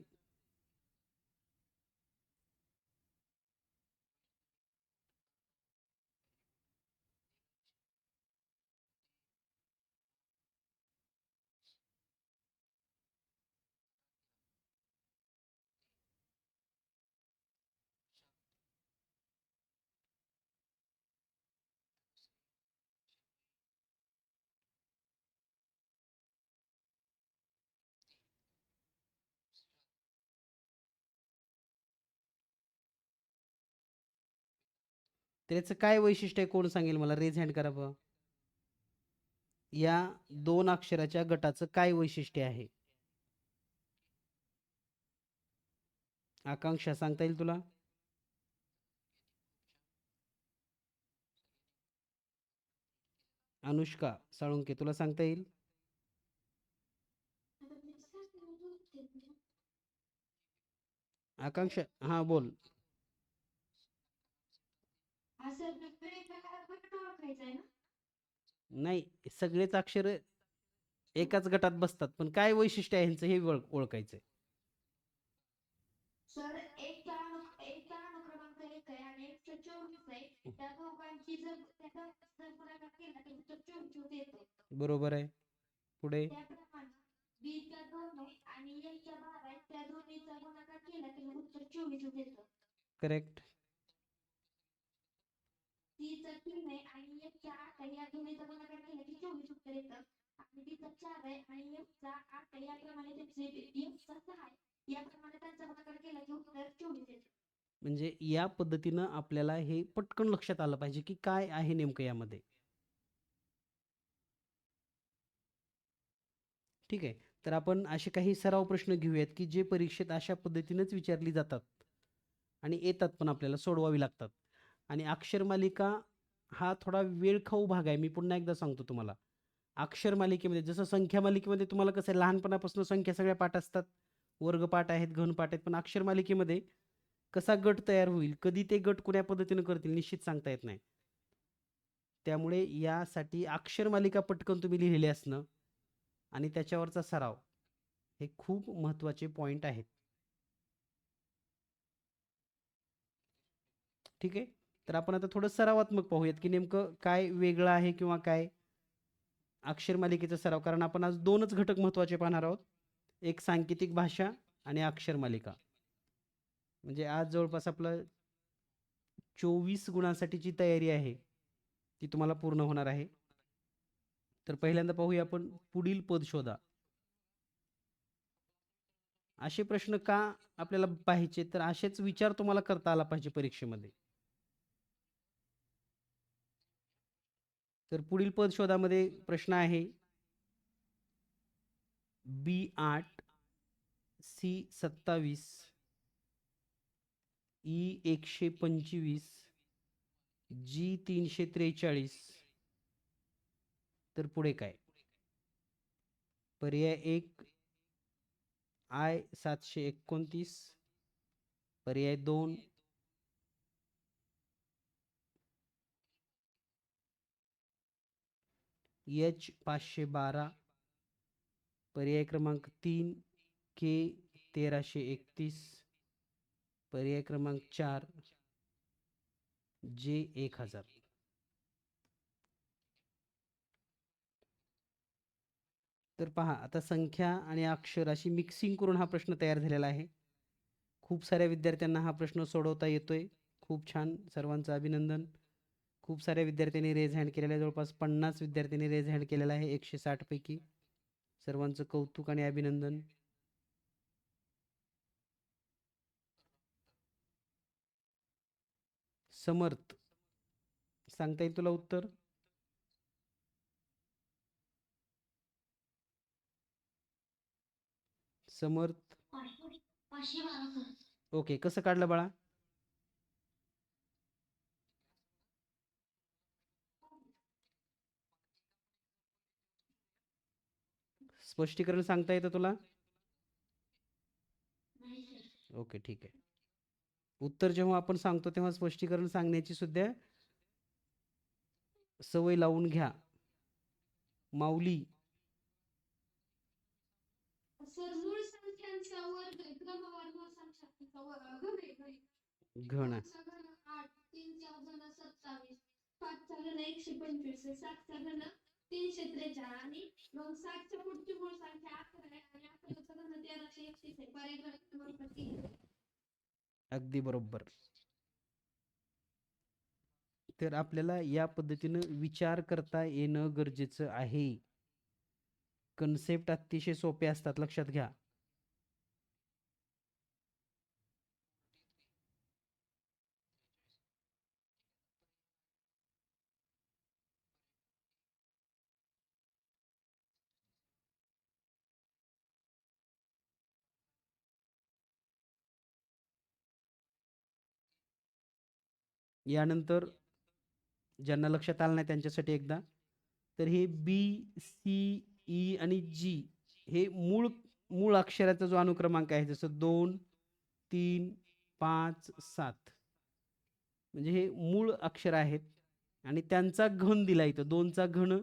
[SPEAKER 1] त्याचं काय वैशिष्ट्य आहे, कोण सांगेल मला? रेज हँड करा बघा. या 2 अक्षराच्या गटाचं काय वैशिष्ट्य आहे? आकांक्षा सांगता येईल तुला? अनुष्का साळुंके तुला सांगता येईल? आकांक्षा हां बोल. नाही, सगळेच अक्षर एकाच गटात बसतात, पण काय वैशिष्ट्य आहे ह्यांचं हे ओळखायचंय. बरोबर आहे. पुढे करेक्ट. म्हणजे या पद्धतीनं आपल्याला हे पटकन लक्षात आलं पाहिजे की काय आहे नेमकं यामध्ये. ठीक आहे. तर आपण असे काही सराव प्रश्न घेऊयात की जे परीक्षेत अशा पद्धतीनंच विचारली जातात आणि येतात पण आपल्याला सोडवावी लागतात. आणि अक्षरमालिका हा थोडा वेळखाऊ भाग आहे. मी पुन्हा एकदा सांगतो तुम्हाला. अक्षर मालिकेमध्ये जसं संख्या मालिकेमध्ये तुम्हाला कसं आहे, लहानपणापासून संख्या सगळ्या पाठ असतात, वर्गपाठ आहेत, घनपाठ आहेत, पण अक्षर मालिकेमध्ये कसा गट तयार होईल, कधी ते गट कुण्या पद्धतीनं करतील निश्चित सांगता येत नाही. त्यामुळे यासाठी अक्षर मालिका पटकन तुम्ही लिहिलेले असणं आणि त्याच्यावरचा सराव हे खूप महत्त्वाचे पॉईंट आहेत. ठीक आहे. तर आपण आता थोडं सरावात्मक पाहूयात की नेमकं काय वेगळं आहे किंवा काय अक्षर मालिकेचा सराव, कारण आपण आज दोनच घटक महत्त्वाचे पाहणार आहोत, एक सांकेतिक भाषा आणि अक्षर मालिका. म्हणजे आज जवळपास आपलं 24 गुणांसाठीची तयारी आहे ती तुम्हाला पूर्ण होणार आहे. तर पहिल्यांदा पाहूया आपण, पुढील पद शोधा. असे प्रश्न का आपल्याला पाहिजे, तर असेच विचार तुम्हाला करता आला पाहिजे परीक्षेमध्ये. तर पुढील पद शोधामध्ये प्रश्न आहे B8, C27, E125, G343. तर पुढे काय? पर्याय 1 I729, पर्याय 2 H512, पर्याय क्रमांक 3 K1331, पर्याय क्रमांक 4 J1000. तर पहा, आता संख्या आणि अक्षर अशी मिक्सिंग करून हा प्रश्न तयार झालेला आहे. खूप साऱ्या विद्यार्थ्यांना हा प्रश्न सोडवता येतोय. खूप छान, सर्वांचं अभिनंदन. खूप साऱ्या विद्यार्थ्यांनी रेज हँड केलेला आहे, जवळपास 50 विद्यार्थ्यांनी रेज हँड केलेला आहे 160 पैकी. सर्वांचं कौतुक आणि अभिनंदन. समर्थ, सांगता येईल तुला उत्तर? समर्थ, ओके. कसं काढलं बाळा? स्पष्टीकरण सांगता येतं तुला? ओके, ठीक आहे. उत्तर जेव्हा आपण सांगतो तेव्हा स्पष्टीकरण सांगण्याची सुद्धा सवय लावून घ्या. माऊली, घन. अगदी बरोबर. तर आपल्याला या पद्धतीनं विचार करता येणं गरजेचं आहे. कन्सेप्ट अतिशय सोपे असतात, लक्षात घ्या. यानंतर ज्यांना लक्षात आलं नाही त्यांच्यासाठी एकदा, तर हे बी, सी, ई आणि जी हे मूळ मूळ अक्षराचा जो अनुक्रमांक आहे, जसं 2, 3, 5, 7, म्हणजे हे मूळ अक्षर आहेत आणि त्यांचा घन दिला इथं. 2चा घन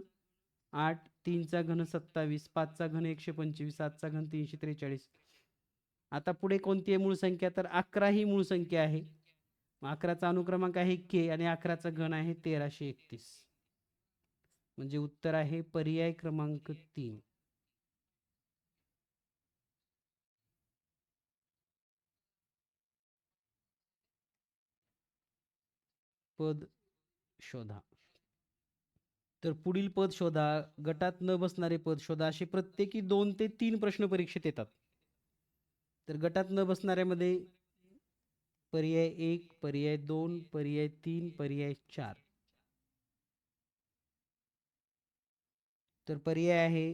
[SPEAKER 1] 8, 3चा घन 27, 5चा घन 125, 7चा घन 343. आता पुढे कोणती आहे मूळ संख्या, तर 11 ही मूळ संख्या आहे. 11चा अनुक्रमांक आहे के आणि 11चा घन आहे 1331. म्हणजे उत्तर आहे पर्याय क्रमांक 3, पद शोधा. तर पुढील पद शोधा, गटात न बसणारे पद शोधा, असे प्रत्येकी 2 ते 3 प्रश्न परीक्षेत येतात. तर गटात न बसणाऱ्यामध्ये पर्याय 1, पर्याय 2, पर्याय 3, पर्याय 4. तर पर्याय आहे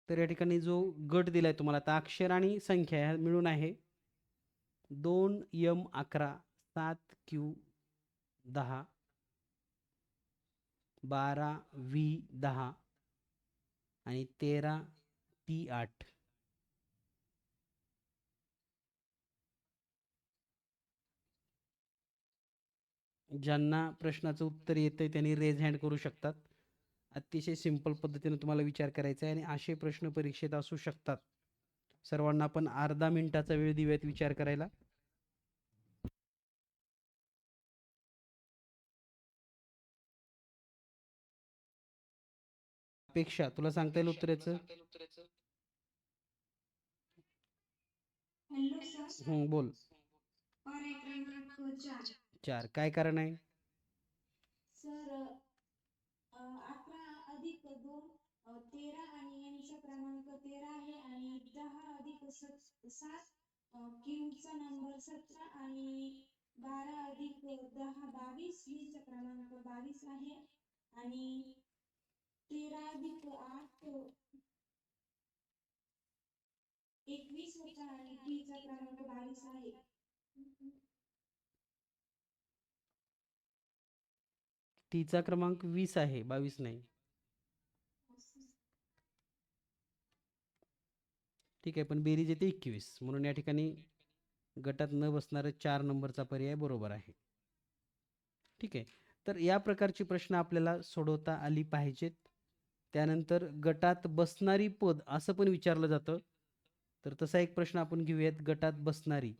[SPEAKER 1] तर या ठिकाणी जो गट दिलाय तुम्हाला, आता अक्षर आणि संख्या ह्या मिळून आहे 2M11 7Q10 12V10 आणि 13T8. ज्यांना प्रश्नाचं उत्तर येतंय त्यांनी रेज हँड करू शकतात. अतिशय सिंपल पद्धतीने तुम्हाला विचार करायचा आहे आणि असे प्रश्न परीक्षेत असू शकतात. सर्वांना आपण अर्धा मिनिटाचा वेळ देऊयात विचार करायला. अपेक्षा, तुला सांगता येईल उत्तराचं?
[SPEAKER 2] Hello sir.
[SPEAKER 1] बोल.
[SPEAKER 2] पर्याय क्रमांक 4.
[SPEAKER 1] 4. काय कारण आहे?
[SPEAKER 2] सर 11 अधिक 2 13 आणि यांचा क्रमांक 13 आहे आणि 10 अधिक 7 क्यूचा नंबर 17 आणि 12 अधिक 10 22 यांचा क्रमांक 22 आहे आणि 13 अधिक 8 21 होता आणि टीचा क्रमांक 22 आहे.
[SPEAKER 1] टीचा क्रमांक 20 आहे, 22 नाही. ठीक आहे, पण बेरीज येते 21, म्हणून या ठिकाणी गटात न बसणारं 4 नंबरचा पर्याय बरोबर आहे. ठीक आहे, तर या प्रकारची प्रश्न आपल्याला सोडवता आली पाहिजेत. त्यानंतर गटात बसणारी पद असं पण विचारलं जातं. तर तसा एक प्रश्न आपण घेऊयात, गटात बसणारी.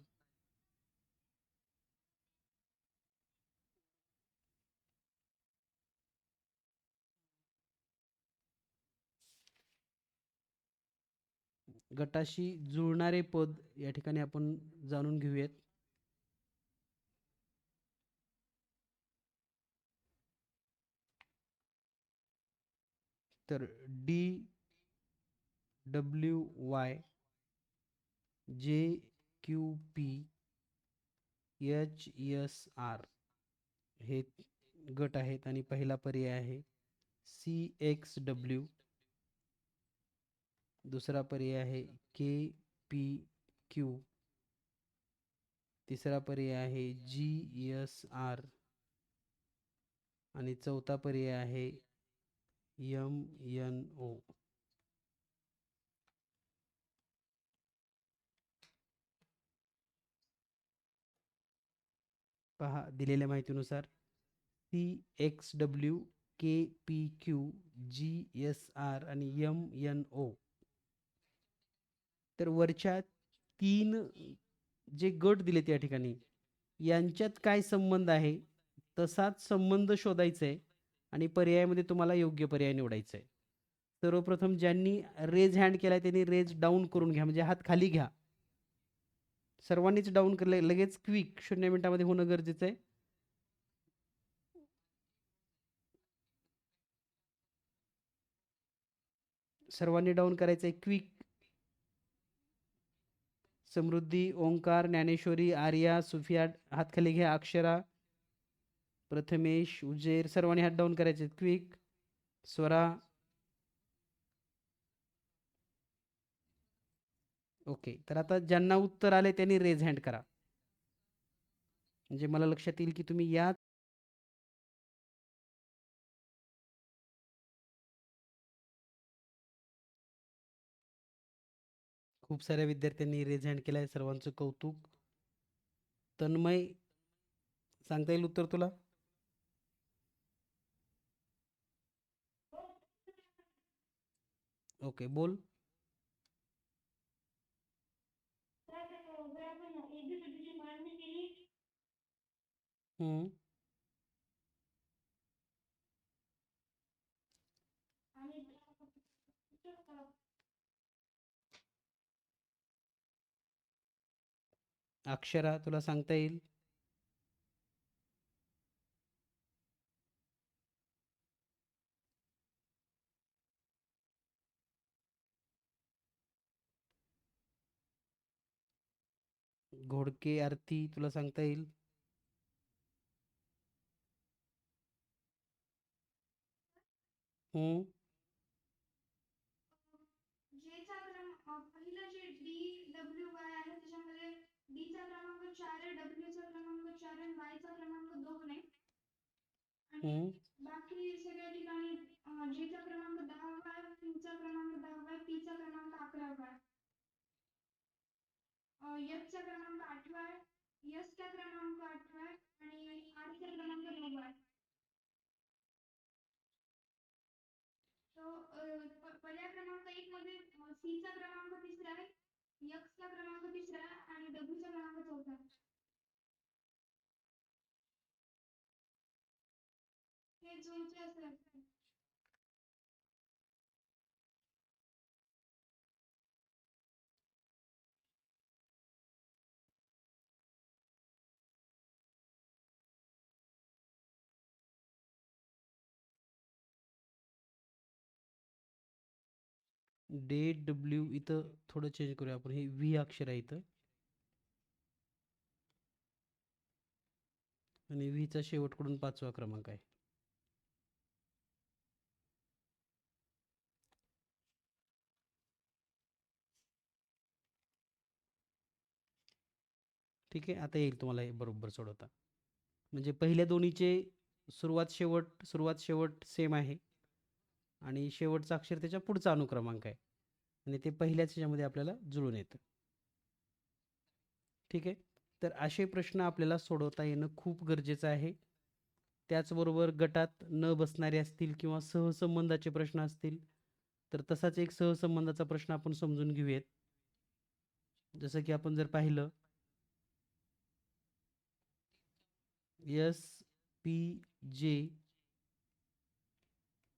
[SPEAKER 1] गटाशी जुळणारे पद या ठिकाणी आपण जाणून घेऊयात. तर DWY JQP HSR हे गट आहेत आणि पहिला पर्याय आहे CXW, दुसरा पर्याय आहे KPQ, तिसरा पर्याय आहे GSR आणि चौथा पर्याय आहे MNO. पहा, दिलेल्या माहितीनुसार CXW, KPQ, GSR आणि MNO. तर वरच्या 3 जे गट दिलेत या ठिकाणी, यांच्यात काय संबंध आहे तसाच संबंध शोधायचा आहे आणि पर्यायामध्ये तुम्हाला योग्य पर्याय निवडायचा आहे. सर्वप्रथम ज्यांनी रेज हँड केलाय त्यांनी रेज डाऊन करून घ्या, म्हणजे हात खाली घ्या. सर्वांनीच डाऊन केले, लगेच क्विक 0 मिनिटामध्ये होणं गरजेचं आहे. सर्वांनी डाऊन करायचं आहे क्विक. समृद्धी, ओंकार, ज्ञानेश्वरी, आर्या, सुफिया हात खाली घ्या. अक्षरा, प्रथमेश, उजेर, सर्वांनी हात डाऊन करायचे क्विक. स्वरा, ओके. तर आता ज्यांना उत्तर आले त्यांनी रेज हँड करा, म्हणजे मला लक्षात येईल की तुम्ही या. खूप साऱ्या विद्यार्थ्यांनी रेज हँड केलाय, सर्वांचं कौतुक. तन्मय, सांगता येईल उत्तर तुला? ओके, बोल. हम्म. अक्षरा, तुला सांगता येईल? घोडके आरती, तुला सांगता येईल? हम्म.
[SPEAKER 2] जेचा क्रमांक पहिला जे DWY आहे त्याच्यामध्ये डीचा क्रमांक 4 आहे, डब्ल्यूचा क्रमांक 4 आहे, वायचा क्रमांक 2 आहे आणि
[SPEAKER 1] हम्म.
[SPEAKER 2] बाकी सगळ्या ठिकाणी जीचा क्रमांक 10 आहे, क्यूचा क्रमांक 10 आहे, पीचा क्रमांक 11 आहे, एसचा क्रमांक 8 आहे, एसचा क्रमांक 8 आहे आणि आरचा क्रमांक 9 आहे. तो पर्याय क्रमांक 1 मध्ये सीचा क्रमांक 3रा आहे, एक्सचा क्रमांक 3रा आहे आणि डब्ल्यूचा क्रमांक 4था आहे. हे झोनचे असेल.
[SPEAKER 1] डे डब्ल्यू इथं थोडं चेंज करूया आपण. हे व्ही अक्षर आहे इथं आणि व्हीचा शेवटकडून 5वा क्रमांक आहे. ठीक आहे, आता येईल तुम्हाला हे बरोबर सोडवता. म्हणजे पहिल्या दोन्हीचे सुरुवात शेवट सेम आहे आणि शेवटचा अक्षर त्याच्या पुढचा अनुक्रमांक आहे आणि ते पहिल्याच ह्याच्यामध्ये आपल्याला जुळून येतं. ठीक आहे, तर असे प्रश्न आपल्याला सोडवता येणं खूप गरजेचं आहे. त्याचबरोबर गटात न बसणारे असतील किंवा सहसंबंधाचे प्रश्न असतील तर तसाच एक सहसंबंधाचा प्रश्न आपण समजून घेऊयात. जसं की आपण जर पाहिलं एस पी जे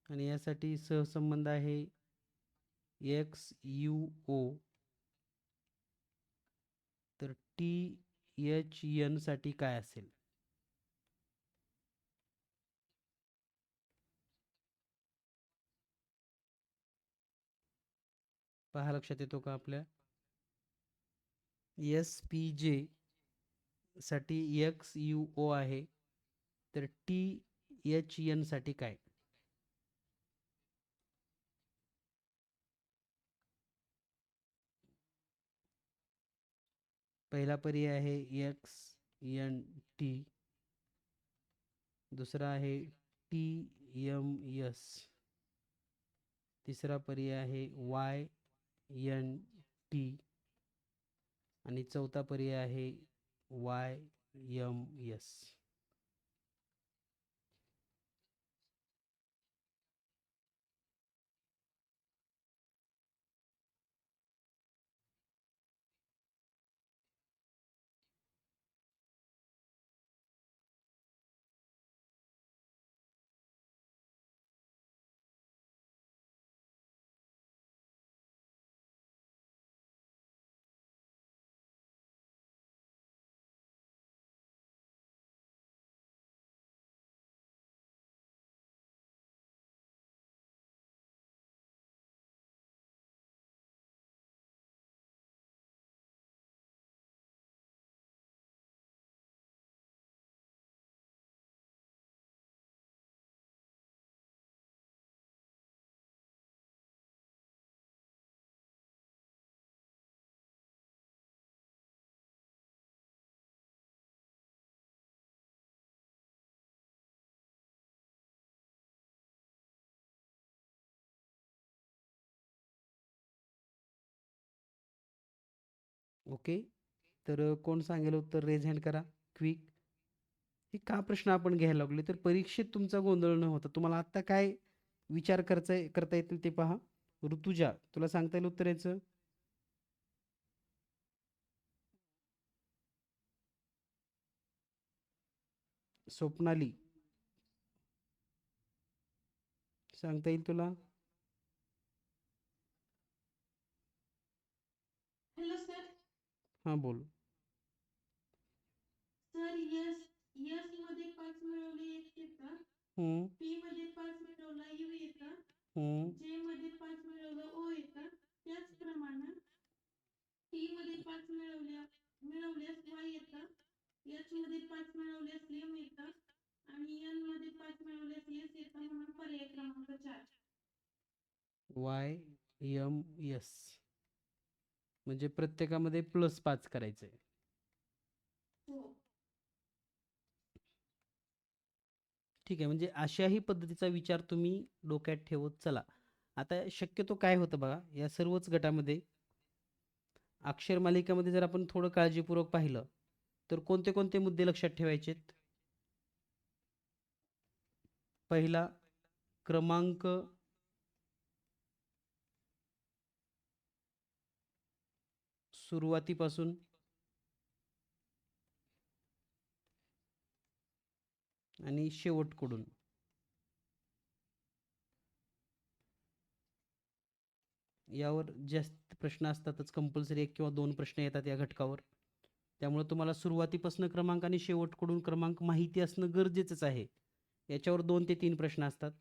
[SPEAKER 1] आणि यासाठी सहसंबंध आहे एक्स यू ओ, तर टी एच एन साठी काय असेल? पहा, लक्षात येतो का आपल्या? एस पी जे साठी एक्स यू ओ आहे, तर टी एच एन साठी काय? पहिला पर्याय आहे एक्स एन टी, दुसरा आहे टी एम एस, तिसरा पर्याय आहे वाय एन टी आणि चौथा पर्याय आहे वाय एम एस. ओके, तर कोण सांगेल उत्तर? रेज हँड करा क्विक. हे का प्रश्न आपण घ्यायला लागलो? तर परीक्षेत तुमचा गोंधळ न होता तुम्हाला आता काय विचार करता येतील ते पहा. ऋतुजा, तुला सांगता येईल उत्तर याचं? स्वप्नाली, सांगता येईल तुला?
[SPEAKER 2] Hello sir.
[SPEAKER 1] हां, बोल.
[SPEAKER 2] सर यस यस मध्ये 5 मिळवले एक येतं,
[SPEAKER 1] हम्म,
[SPEAKER 2] पी मध्ये 5 मिळवला यू येतं,
[SPEAKER 1] हम्म.
[SPEAKER 2] जे मध्ये 5 मिळवलं ओ येतं. त्याचप्रमाणे टी मध्ये 5 मिळवल्यास वाय येतं, एच मध्ये 5 मिळवल्यास एम येतं आणि एन मध्ये 5 मिळवल्यास एस येतं, म्हणून पर्याय क्रमांक 4.
[SPEAKER 1] वाय एम एस म्हणजे प्रत्येकामध्ये +5 करायचंय.
[SPEAKER 2] हो.
[SPEAKER 1] ठीक आहे. म्हणजे अशाही पद्धतीचा विचार तुम्ही डोक्यात ठेवत चला. आता शक्यतो काय होतं बघा, या सर्वच गटामध्ये अक्षर मालिकामध्ये जर आपण थोडं काळजीपूर्वक पाहिलं, तर कोणते कोणते मुद्दे लक्षात ठेवायचेत? पहिला क्रमांक, सुरुवातीपासून आणि शेवटकडून. यावर जास्त प्रश्न असतातच, कंपल्सरी 1 किंवा 2 प्रश्न येतात या घटकावर. त्यामुळे तुम्हाला सुरुवातीपासून क्रमांक आणि शेवटकडून क्रमांक माहिती असणं गरजेचंच आहे. याच्यावर 2 ते 3 प्रश्न असतात.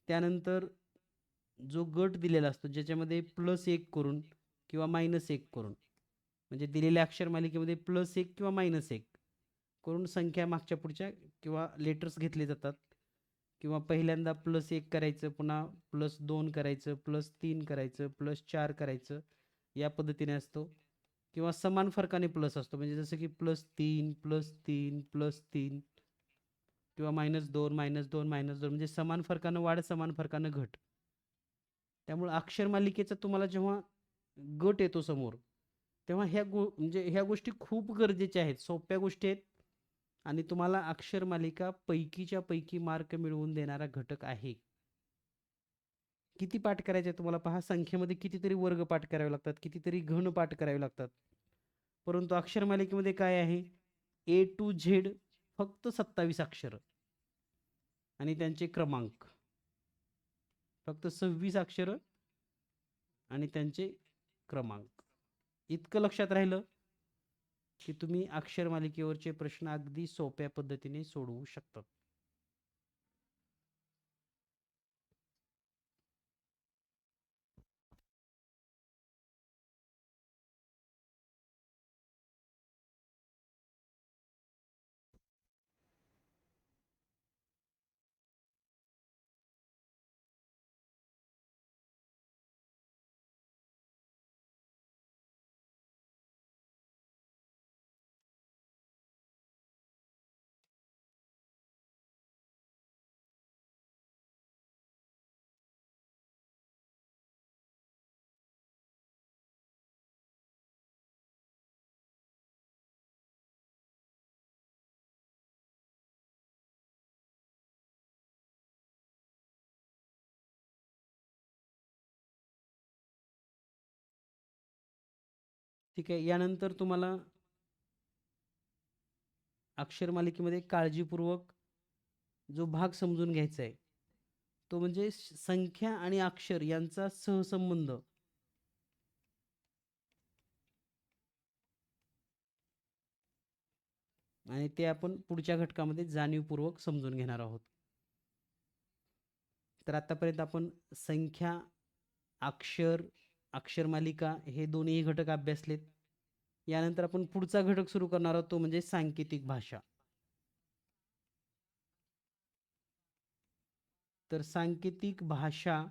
[SPEAKER 1] त्यानंतर जो गट दिलेला असतो ज्याच्यामध्ये +1 करून किंवा -1 करून, म्हणजे दिलेल्या अक्षर मालिकेमध्ये +1 किंवा -1 करून संख्या मागच्या पुढच्या किंवा लेटर्स घेतले जातात. किंवा पहिल्यांदा +1 करायचं, पुन्हा +2 करायचं, +3 करायचं, +4 करायचं, या पद्धतीने असतो. किंवा समान फरकाने प्लस असतो, म्हणजे जसं की +3, +3, +3 किंवा -2, -2, -2, म्हणजे समान फरकानं वाढ, समान फरकानं घट. त्यामुळे अक्षर मालिकेचा तुम्हाला जेव्हा गट येतो समोर, तेव्हा म्हणजे ह्या गोष्टी खूप गरजेच्या आहेत. सोप्या गोष्टी आहेत आणि तुम्हाला अक्षर मालिका पैकीच्या पैकी मार्क मिळवून देणारा घटक आहे. किती पाठ करायचे तुम्हाला पहा, संख्येमध्ये कितीतरी वर्ग पाठ करावे लागतात, कितीतरी घन पाठ करावे लागतात. परंतु अक्षर मालिकेमध्ये काय आहे? ए टू झेड फक्त 27 अक्षर आणि त्यांचे क्रमांक. फक्त 26 अक्षर आणि त्यांचे क्रमांक. इतकं लक्षात राहिलं की तुम्ही अक्षर मालिकेवरचे प्रश्न अगदी सोप्या पद्धतीने सोडवू शकतात. ठीक आहे. यानंतर तुम्हाला अक्षर मालिकेमध्ये काळजीपूर्वक जो भाग समजून घ्यायचा आहे, तो म्हणजे संख्या आणि अक्षर यांचा सहसंबंध. आणि ते आपण पुढच्या घटकामध्ये जाणीवपूर्वक समजून घेणार आहोत. तर आतापर्यंत आपण संख्या, अक्षर, अक्षर मालिका हे दोन्ही घटक अभ्यासलेत. यानंतर आपण पुढचा घटक सुरू करणार आहोत, तो म्हणजे सांकेतिक भाषा. तर सांकेतिक भाषा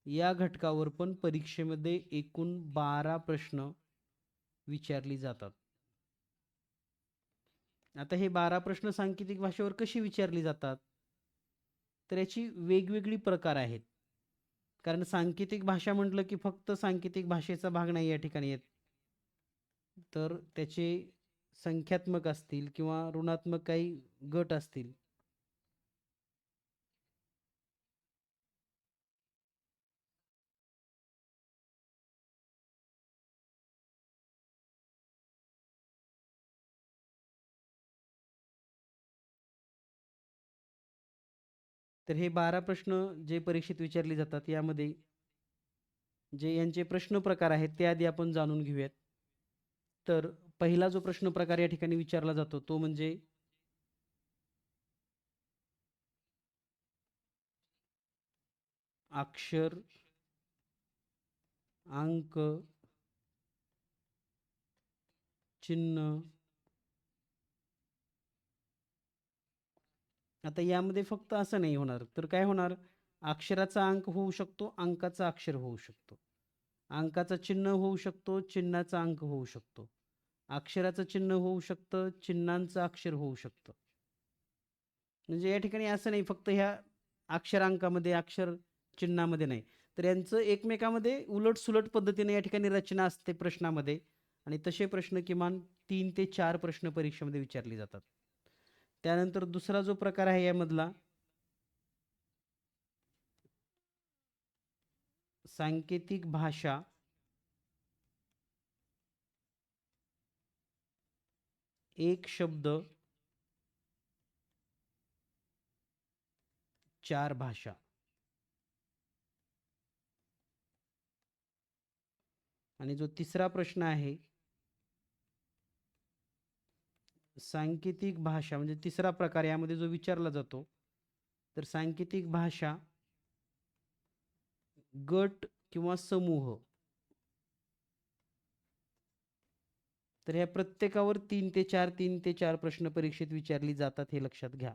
[SPEAKER 1] या घटकावर पण परीक्षेमध्ये एकूण 12 प्रश्न विचारली जातात. आता हे 12 प्रश्न सांकेतिक भाषेवर कशी विचारली जातात? तर याची वेगवेगळी प्रकार आहेत. कारण सांकेतिक भाषा म्हटलं की फक्त सांकेतिक भाषेचा भाग नाही या ठिकाणी येत. तर त्याचे संख्यात्मक असतील किंवा ऋणात्मक काही गट असतील. तर हे 12 प्रश्न जे परीक्षेत विचारले जातात, यामध्ये जे यांचे प्रश्न प्रकार आहेत ते आधी आपण जाणून घेऊयात. तर पहिला जो प्रश्न प्रकार या ठिकाणी विचारला जातो, तो म्हणजे अक्षर, अंक, चिन्ह. आता यामध्ये फक्त असं नाही होणार, तर काय होणार? अक्षराचा अंक होऊ शकतो, अंकाचा अक्षर होऊ शकतो, अंकाचा चिन्ह होऊ शकतो, चिन्हाचा अंक होऊ शकतो. अक्षराचं चिन्ह होऊ शकतं, चिन्हांचं अक्षर होऊ शकतं. म्हणजे या ठिकाणी असं नाही फक्त ह्या अक्षरांकामध्ये, अक्षर चिन्हामध्ये नाही. तर यांचं एकमेकांमध्ये उलट-सुलट पद्धतीने या ठिकाणी रचना असते प्रश्नामध्ये आणि तसे प्रश्न किमान 3 ते 4 प्रश्न परीक्षेमध्ये विचारले जातात. त्यानंतर दुसरा जो प्रकार आहे यामधला सांकेतिक भाषा एक शब्द 4 भाषा आणि जो तिसरा प्रश्न आहे सांकेतिक भाषा म्हणजे तिसरा प्रकार यामध्ये जो विचारला जातो तर सांकेतिक भाषा गट किंवा समूह तर ह्या प्रत्येकावर 3 ते 4 प्रश्न परीक्षेत विचारली जातात हे लक्षात घ्या.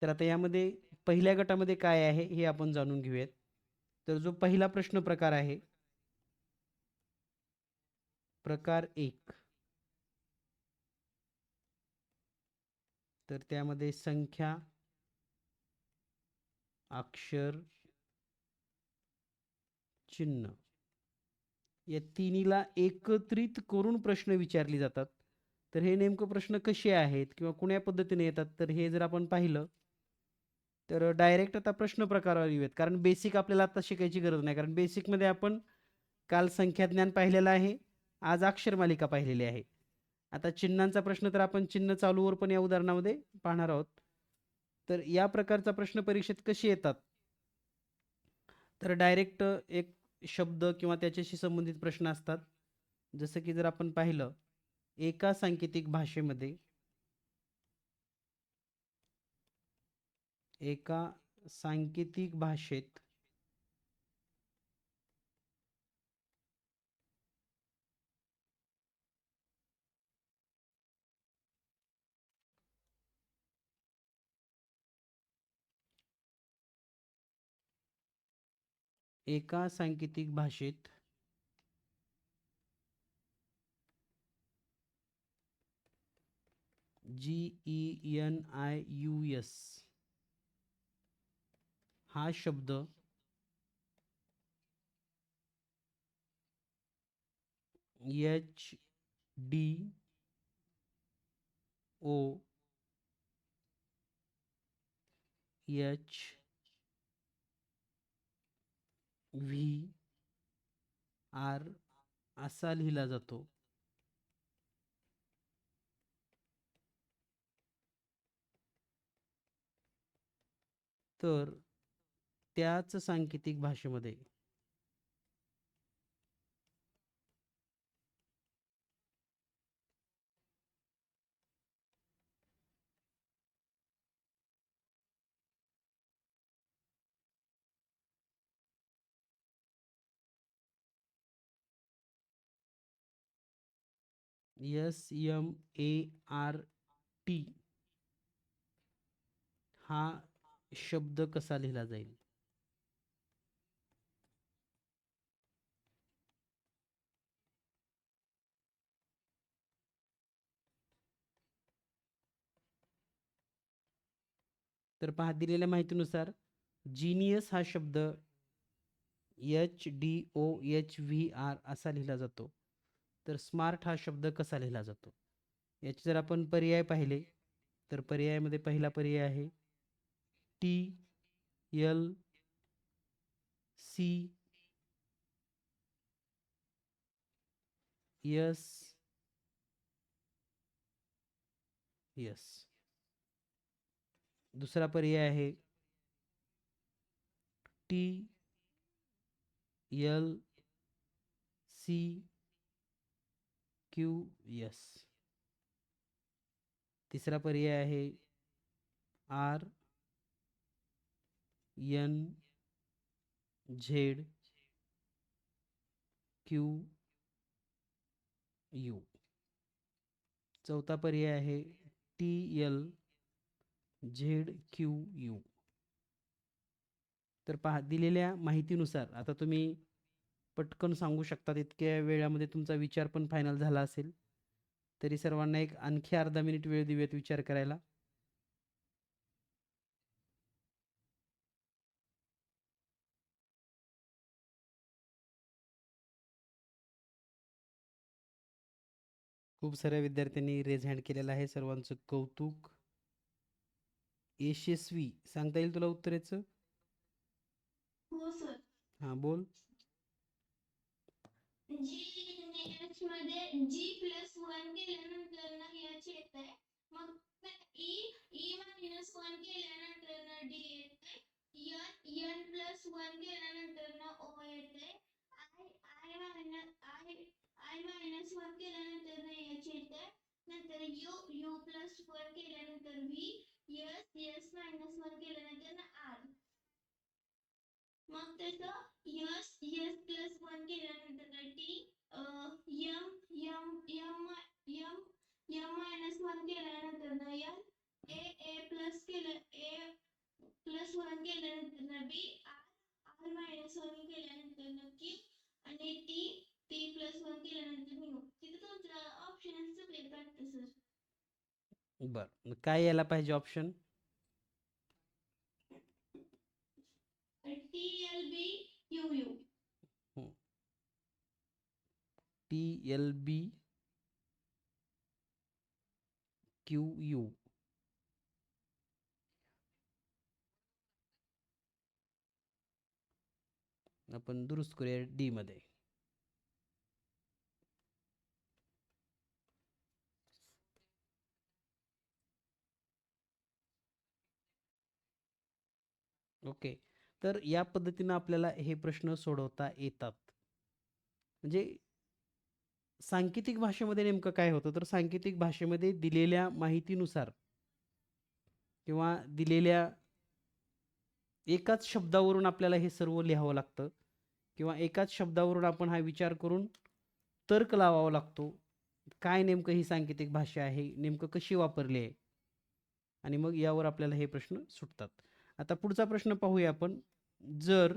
[SPEAKER 1] तर आता यामध्ये पहिल्या गटामध्ये काय आहे हे आपण जाणून घेऊयात. तर जो पहिला प्रश्न प्रकार आहे प्रकार 1 तर त्यामध्ये संख्या अक्षर चिन्ह या तिन्हीला एकत्रित करून प्रश्न विचारले जातात. तर हे नेमकं प्रश्न कसे आहेत किंवा कोण्या पद्धतीने येतात तर हे जर आपण पाहिलं तर डायरेक्ट आता प्रश्न प्रकारावर येऊयात कारण बेसिक आपल्याला आता शिकायची गरज नाही कारण बेसिकमध्ये आपण काल संख्याज्ञान पाहिलेलं आहे आज अक्षर मालिका पाहिलेली आहे. आता चिन्हांचा प्रश्न तर आपण चिन्ह चालूवर पण या उदाहरणामध्ये पाहणार आहोत. तर या प्रकारचा प्रश्न परीक्षेत कसे येतात तर डायरेक्ट एक शब्द किंवा त्याच्याशी संबंधित प्रश्न असतात. जसं की जर आपण पाहिलं एका सांकेतिक भाषेमध्ये एका सांकेतिक भाषेत एका सांकेतिक भाषेत GENIUS हा शब्द HDOHVR असा लिहिला जातो. तर त्याच सांकेतिक भाषेमध्ये SMART हा शब्द कसा लिहिला जाईल तर पहा दिलेल्या माहितीनुसार जीनियस हा शब्द HDOHVR असा लिहिला जातो. तर स्मार्ट हा शब्द कसा लिहिला जातो याचे जर आपण पर्याय पाहिले तर पर्यायामध्ये पहिला पर्याय आहे T L C S S. दुसरा पर्याय आहे T L C Q S. तिसरा पर्याय आहे R N Z Q U. चौथा पर्याय आहे T L Z Q U. तर पहा, दिलेल्या माहितीनुसार आता तुम्ही पटकन सांगू शकता, इतक्या वेळामध्ये तुमचा विचार पण फायनल झाला असेल. तरी सर्वांना एक आणखी अर्धा मिनिट वेळ देऊयात विचार करायला. खूप साऱ्या विद्यार्थ्यांनी रेज हँड केलेला आहे. सर्वांचं कौतुक. यशस्वी, सांगता येईल तुला उत्तरेचं?
[SPEAKER 2] हो सर.
[SPEAKER 1] हां बोल.
[SPEAKER 2] जी मध्ये जी प्लस वन केल्यानंतर ना एच येत आहे. मग ई मायनस वन केल्यानंतर ना डी येत आहे. एन प्लस वन केल्यानंतर ना ओ येत आहे. आय मायनस वन केल्यानंतर ना एच येत आहे. नंतर यू प्लस वन केल्यानंतर व्ही. एस मायनस वन केल्यानंतर ना आर. मग त्याचं एस प्लस वन केल्यानंतर टी. एम मायनस वन केल्यानंतर ना एन. ए प्लस प्लस वन केल्यानंतर बी. आर मायनस वन केल्यानंतर क्यू. आणि टी प्लस वन केल्यानंतर न्यू. तिथे तुमचं ऑप्शन सगळे काढते सर.
[SPEAKER 1] बरं, काय यायला पाहिजे option?
[SPEAKER 2] T L B U U.
[SPEAKER 1] T L B Q U. आपण दुरुस्त करूया डी मध्ये. ओके. तर या पद्धतीनं आपल्याला हे प्रश्न सोडवता येतात. म्हणजे सांकेतिक भाषेमध्ये नेमकं काय होतं, तर सांकेतिक भाषेमध्ये दिलेल्या माहितीनुसार किंवा दिलेल्या एकाच शब्दावरून आपल्याला हे सर्व लिहावं लागतं किंवा एकाच शब्दावरून आपण हा विचार करून तर्क लावावा लागतो. काय नेमकं ही सांकेतिक भाषा आहे, नेमकं कशी वापरली आहे, आणि मग यावर आपल्याला हे प्रश्न सुटतात. आता पुढचा प्रश्न पाहूया आपण. जर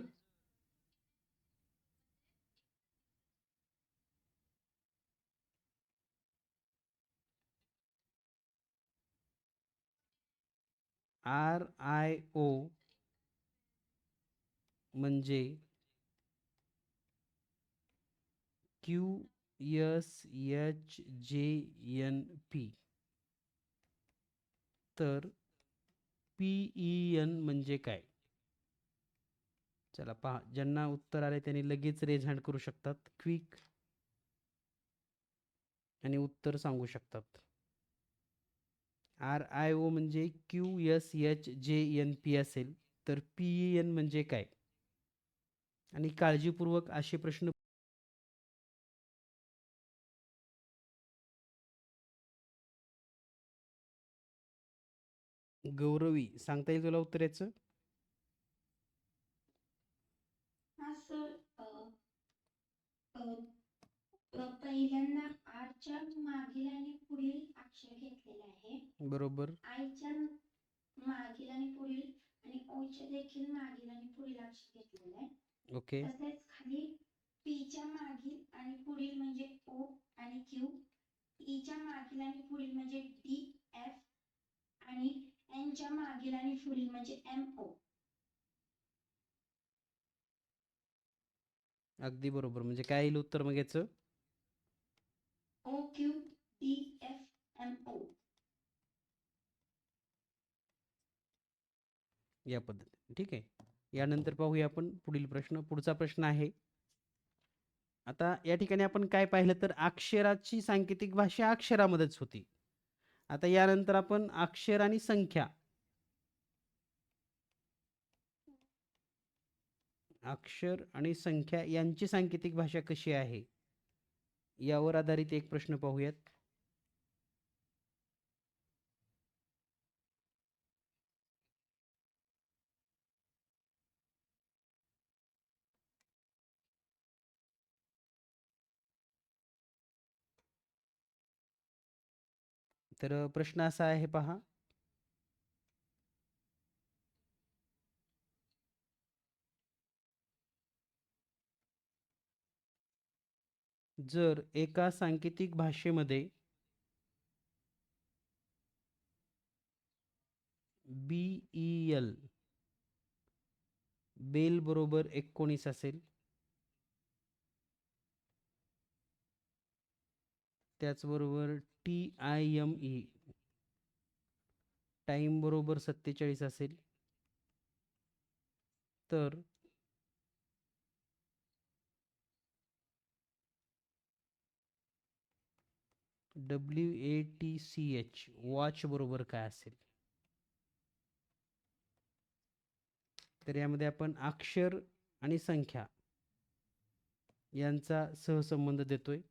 [SPEAKER 1] RIO म्हणजे QSHJNP, तर PEN म्हणजे काय? चला पहा, ज्यांना उत्तर आले त्यांनी लगेच रेज हँड करू शकतात, क्विक, आणि उत्तर सांगू शकतात. RIO म्हणजे QSHJNP असेल, तर PEN म्हणजे काय? आणि काळजीपूर्वक असे प्रश्न गौरवी, सांगता येईल तुला उत्तर याचं?
[SPEAKER 2] हा सर. पहिल्यांदा आरच्या मागील आणि पुढील अक्षर घेतलेले आहे.
[SPEAKER 1] बरोबर.
[SPEAKER 2] आयच्या मागील आणि पुढील आणि ओच्या देखील मागील आणि पुढील अक्षर घेतलेले आहे.
[SPEAKER 1] ओके.
[SPEAKER 2] तसेच खाली पीच्या मागील आणि पुढील म्हणजे ओ आणि क्यू. ईच्या मागील आणि पुढील म्हणजे डी एफ. आणि एनच्या मागील आणि पुढील म्हणजे एम ओ.
[SPEAKER 1] अगदी बरोबर. म्हणजे काय येईल उत्तर मग याचं?
[SPEAKER 2] O Q D F M O.
[SPEAKER 1] या पद्धतीने. ठीक आहे. यानंतर पाहूया आपण पुढील प्रश्न. पुढचा प्रश्न आहे, आता या ठिकाणी आपण काय पाहिलं तर अक्षराची सांकेतिक भाषा अक्षरामध्येच होती. आता यानंतर आपण अक्षर आणि संख्या, अक्षर आणि संख्या यांची सांकेतिक भाषा कशी आहे यावर आधारित एक प्रश्न पाहूयात. तर प्रश्न असा आहे पहा, जर एका सांकेतिक भाषेमध्ये BEL बेल बरोबर 19 असेल, त्याचबरोबर TIME टाइम बरोबर 47 असेल, तर WATCH वॉच बरोबर काय असेल. तर यामध्ये आपण अक्षर आणि संख्या यांचा सहसंबंध देतोय.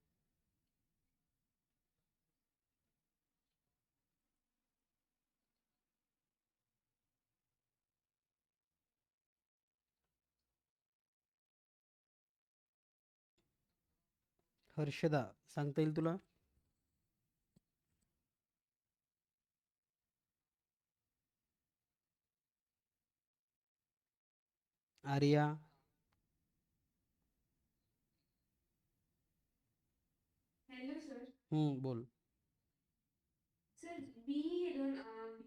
[SPEAKER 1] हर्षदा, सांगता येईल तुला? आर्या?
[SPEAKER 2] Hello sir.
[SPEAKER 1] बोल.
[SPEAKER 2] सर बी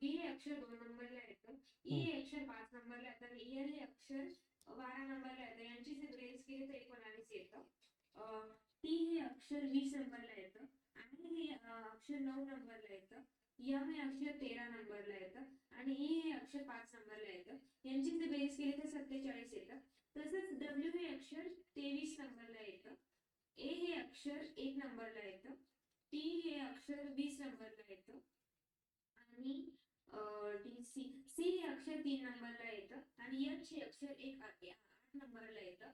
[SPEAKER 2] बी हे अक्षर 2 नंबरला येतं, ई हे अक्षर 5 नंबरला येतं आणि एल हे अक्षर 12 नंबरला येतं. यांची जर बेरीज केली तर 19 येतं. टी हे अक्षर 20 नंबरला येतं, आणि हे अक्षर 9 नंबरला येतं, एम हे अक्षर 13 नंबरला येतं आणि ई हे अक्षर 5 नंबरला येतं. यांची जर बेरीज केली तर 47 येतं. तसंच डब्ल्यू हे अक्षर 23 नंबरला येतं, ए हे अक्षर 1 नंबरला येतं, टी हे अक्षर 20 नंबरला येतं आणि सी हे अक्षर 3 नंबरला येतं आणि एच हे अक्षर 8 नंबरला येतं.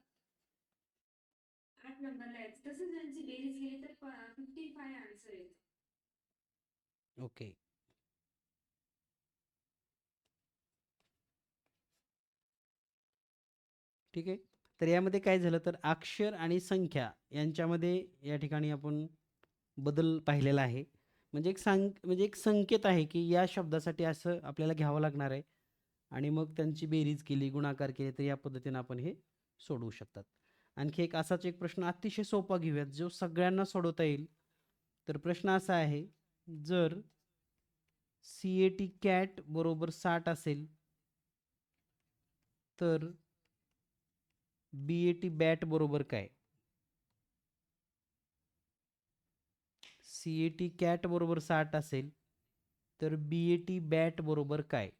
[SPEAKER 2] 8 नंबरला येतं. तसंच यांची बेरीज केली तर 55 आन्सर येतं.
[SPEAKER 1] ओके. ठीक आहे. तर यामध्ये काय झालं तर अक्षर आणि संख्या यांच्यामध्ये या ठिकाणी आपण बदल पाहिलेला आहे. म्हणजे एक संकेत आहे की या शब्दासाठी असं आपल्याला घ्यावं लागणार आहे, आणि मग त्यांची बेरीज केली, गुणाकार केले, तर या पद्धतीने आपण हे सोडवू शकतात. आणखी एक असाच एक प्रश्न अतिशय सोपा घेऊयात, जो सगळ्यांना सोडवता येईल. तर प्रश्न असा आहे, जर CAT कॅट बरोबर 60 असेल, तर BAT बॅट बरोबर काय? CAT कॅट बरोबर 60 असेल, तर BAT बॅट बरोबर काय?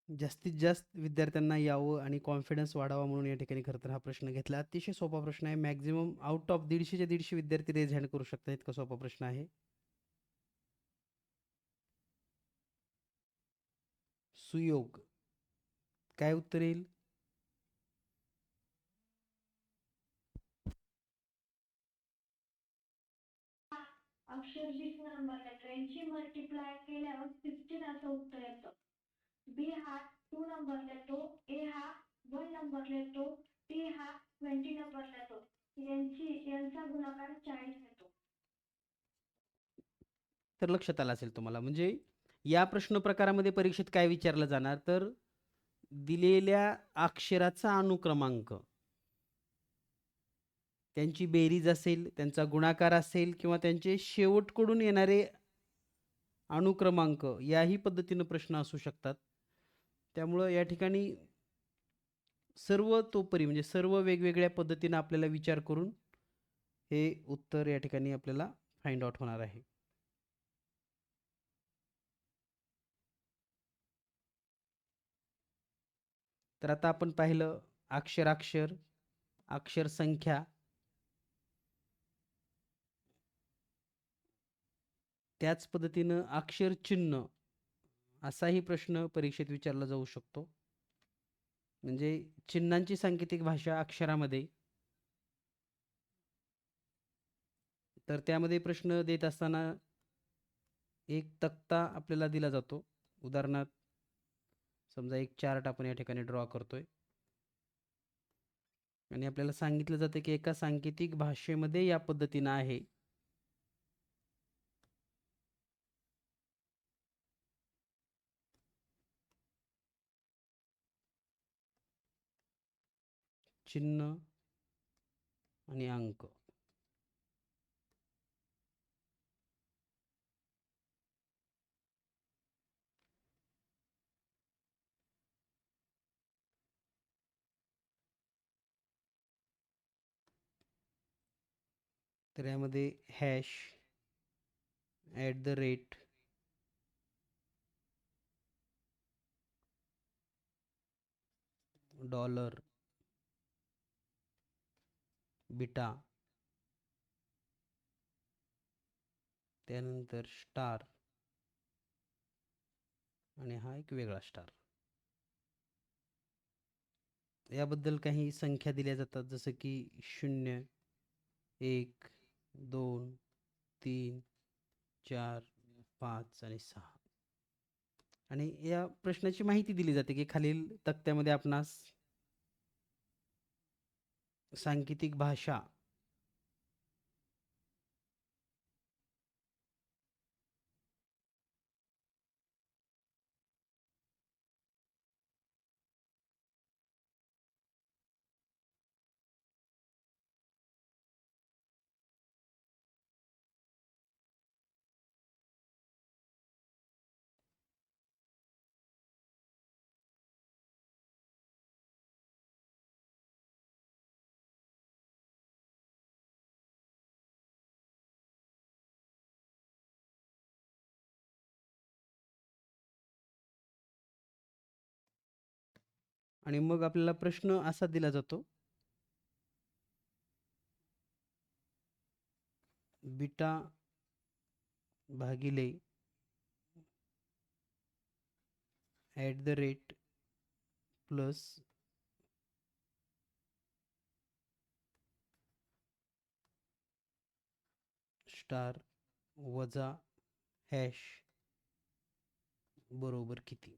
[SPEAKER 1] जास्तीत जास्त विद्यार्थ्यांना यावं आणि कॉन्फिडन्स वाढावा म्हणून या ठिकाणी खरं तर हा प्रश्न घेतला. अतिशय सोपा प्रश्न आहे. मॅक्झिमम आउट ऑफ 150च्या 150 विद्यार्थी रेज हँड करू शकतात, इतका सोपा प्रश्न आहे. सुयोग, काय उत्तर येईल?
[SPEAKER 2] अक्षर 20 नंबरला येतं. यांची मल्टिप्लाय केल्यावर 15 असं उत्तर येतं. बी हा 2 नंबरला येतो, ए हा 1 नंबरला येतो, टी हा 20 नंबरला येतो. यांचा गुणाकार 40 येतो.
[SPEAKER 1] तर लक्षात आलं असेल तुम्हाला. म्हणजे या प्रश्न प्रकारामध्ये परीक्षेत काय विचारलं जाणार, तर दिलेल्या अक्षराचा अनुक्रमांक, त्यांची बेरीज असेल, त्यांचा गुणाकार असेल, किंवा त्यांचे शेवटकडून येणारे अनुक्रमांक याही पद्धतीनं प्रश्न असू शकतात. त्यामुळं या ठिकाणी सर्वतोपरी म्हणजे सर्व वेगवेगळ्या पद्धतीनं आपल्याला विचार करून हे उत्तर या ठिकाणी आपल्याला फाइंड आउट होणार आहे. तर आता आपण पाहिलं अक्षराक्षर, अक्षर संख्या, त्याच पद्धतीनं अक्षर चिन्ह असाही प्रश्न परीक्षेत विचारला जाऊ शकतो. म्हणजे चिन्हांची सांकेतिक भाषा अक्षरामध्ये, तर त्यामध्ये प्रश्न देत असताना एक तक्ता आपल्याला दिला जातो. उदाहरणार्थ समजा एक चार्ट आपण या ठिकाणी ड्रॉ करतोय आणि आपल्याला सांगितलं जातं की एका सांकेतिक भाषेमध्ये या पद्धतीनं आहे. चिन्ह आणि अंक. तर यामध्ये hash, at the rate, dollar, beta, त्यानंतर स्टार आणि हा एक वेगळा स्टार. याबद्दल काही संख्या दिल्या जातात जसं की 0, 1, 2, 3, 4, 5 आणि 6. आणि या प्रश्नाची माहिती दिली जाते की खालील तक्त्यामध्ये आपणास सांकेतिक भाषा आणि मग आपल्याला प्रश्न असा दिला जातो, बीटा भागिले at the rate plus star वजा हॅश बरोबर किती.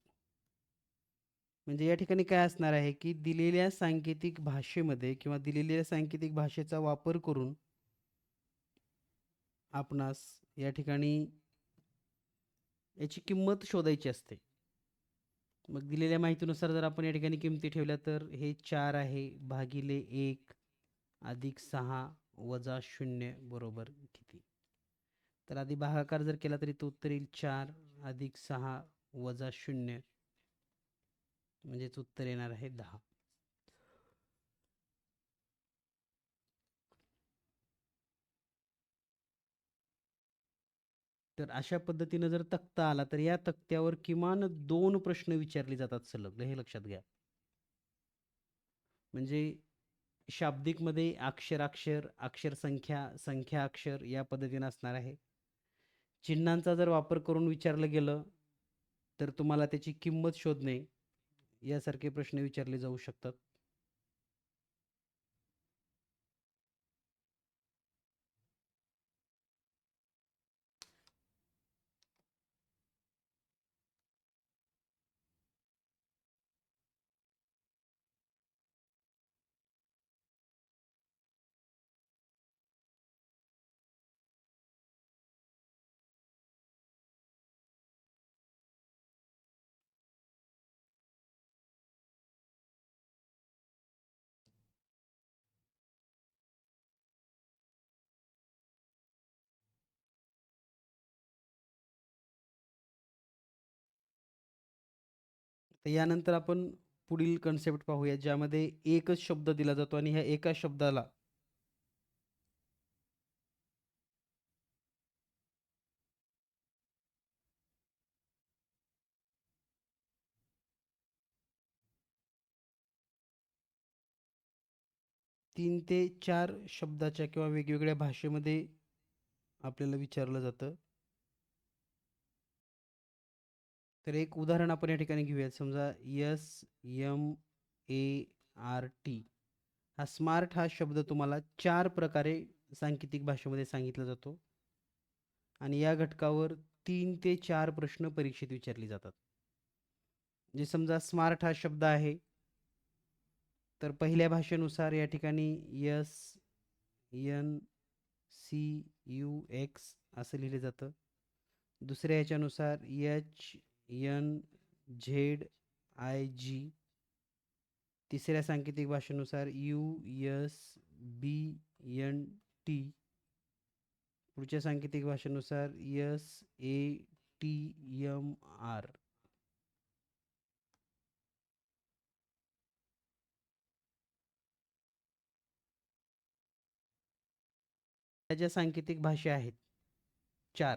[SPEAKER 1] म्हणजे या ठिकाणी काय असणार आहे की दिलेल्या सांकेतिक भाषेमध्ये किंवा दिलेल्या सांकेतिक भाषेचा वापर करून आपणास या ठिकाणी याची किंमत शोधायची असते. मग दिलेल्या माहितीनुसार जर आपण या ठिकाणी किमती ठेवल्या तर हे 4 आहे भागिले 1 अधिक 6 वजा 0 बरोबर किती. तर आधी भागाकार जर केला तरी तो उत्तर येईल 4 अधिक 6 वजा 0 म्हणजेच उत्तर येणार आहे 10. तर अशा पद्धतीनं जर तक्ता आला तर या तक्त्यावर किमान 2 प्रश्न विचारले जातात सलग, हे लक्षात घ्या. म्हणजे शाब्दिकमध्ये अक्षराक्षर, अक्षरसंख्या, संख्या अक्षर या पद्धतीनं असणार आहे. चिन्हांचा जर वापर करून विचारलं गेलं तर तुम्हाला त्याची किंमत शोधणे यासारखे प्रश्न विचारले जाऊ शकतात. तर यानंतर आपण पुढील कन्सेप्ट पाहूया, ज्यामध्ये एकच शब्द दिला जातो आणि ह्या एका शब्दाला तीन ते चार शब्दाच्या किंवा वेगवेगळ्या भाषेमध्ये आपल्याला विचारलं जातं. तर एक उदाहरण आपण या ठिकाणी घेऊयात. समजा SMART हा स्मार्ट हा शब्द तुम्हाला 4 प्रकारे सांकेतिक भाषेमध्ये सांगितला जातो आणि या घटकावर 3 ते 4 प्रश्न परीक्षेत विचारले जातात. जे समजा स्मार्ट हा शब्द आहे, तर पहिल्या भाषेनुसार या ठिकाणी SNCUX असं लिहिलं जातं. दुसऱ्या ह्याच्यानुसार HNZIG. तिसऱ्या सांकेतिक भाषेनुसार USBNT. पुढच्या सांकेतिक भाषेनुसार SATMR. या ज्या सांकेतिक भाषा आहेत 4,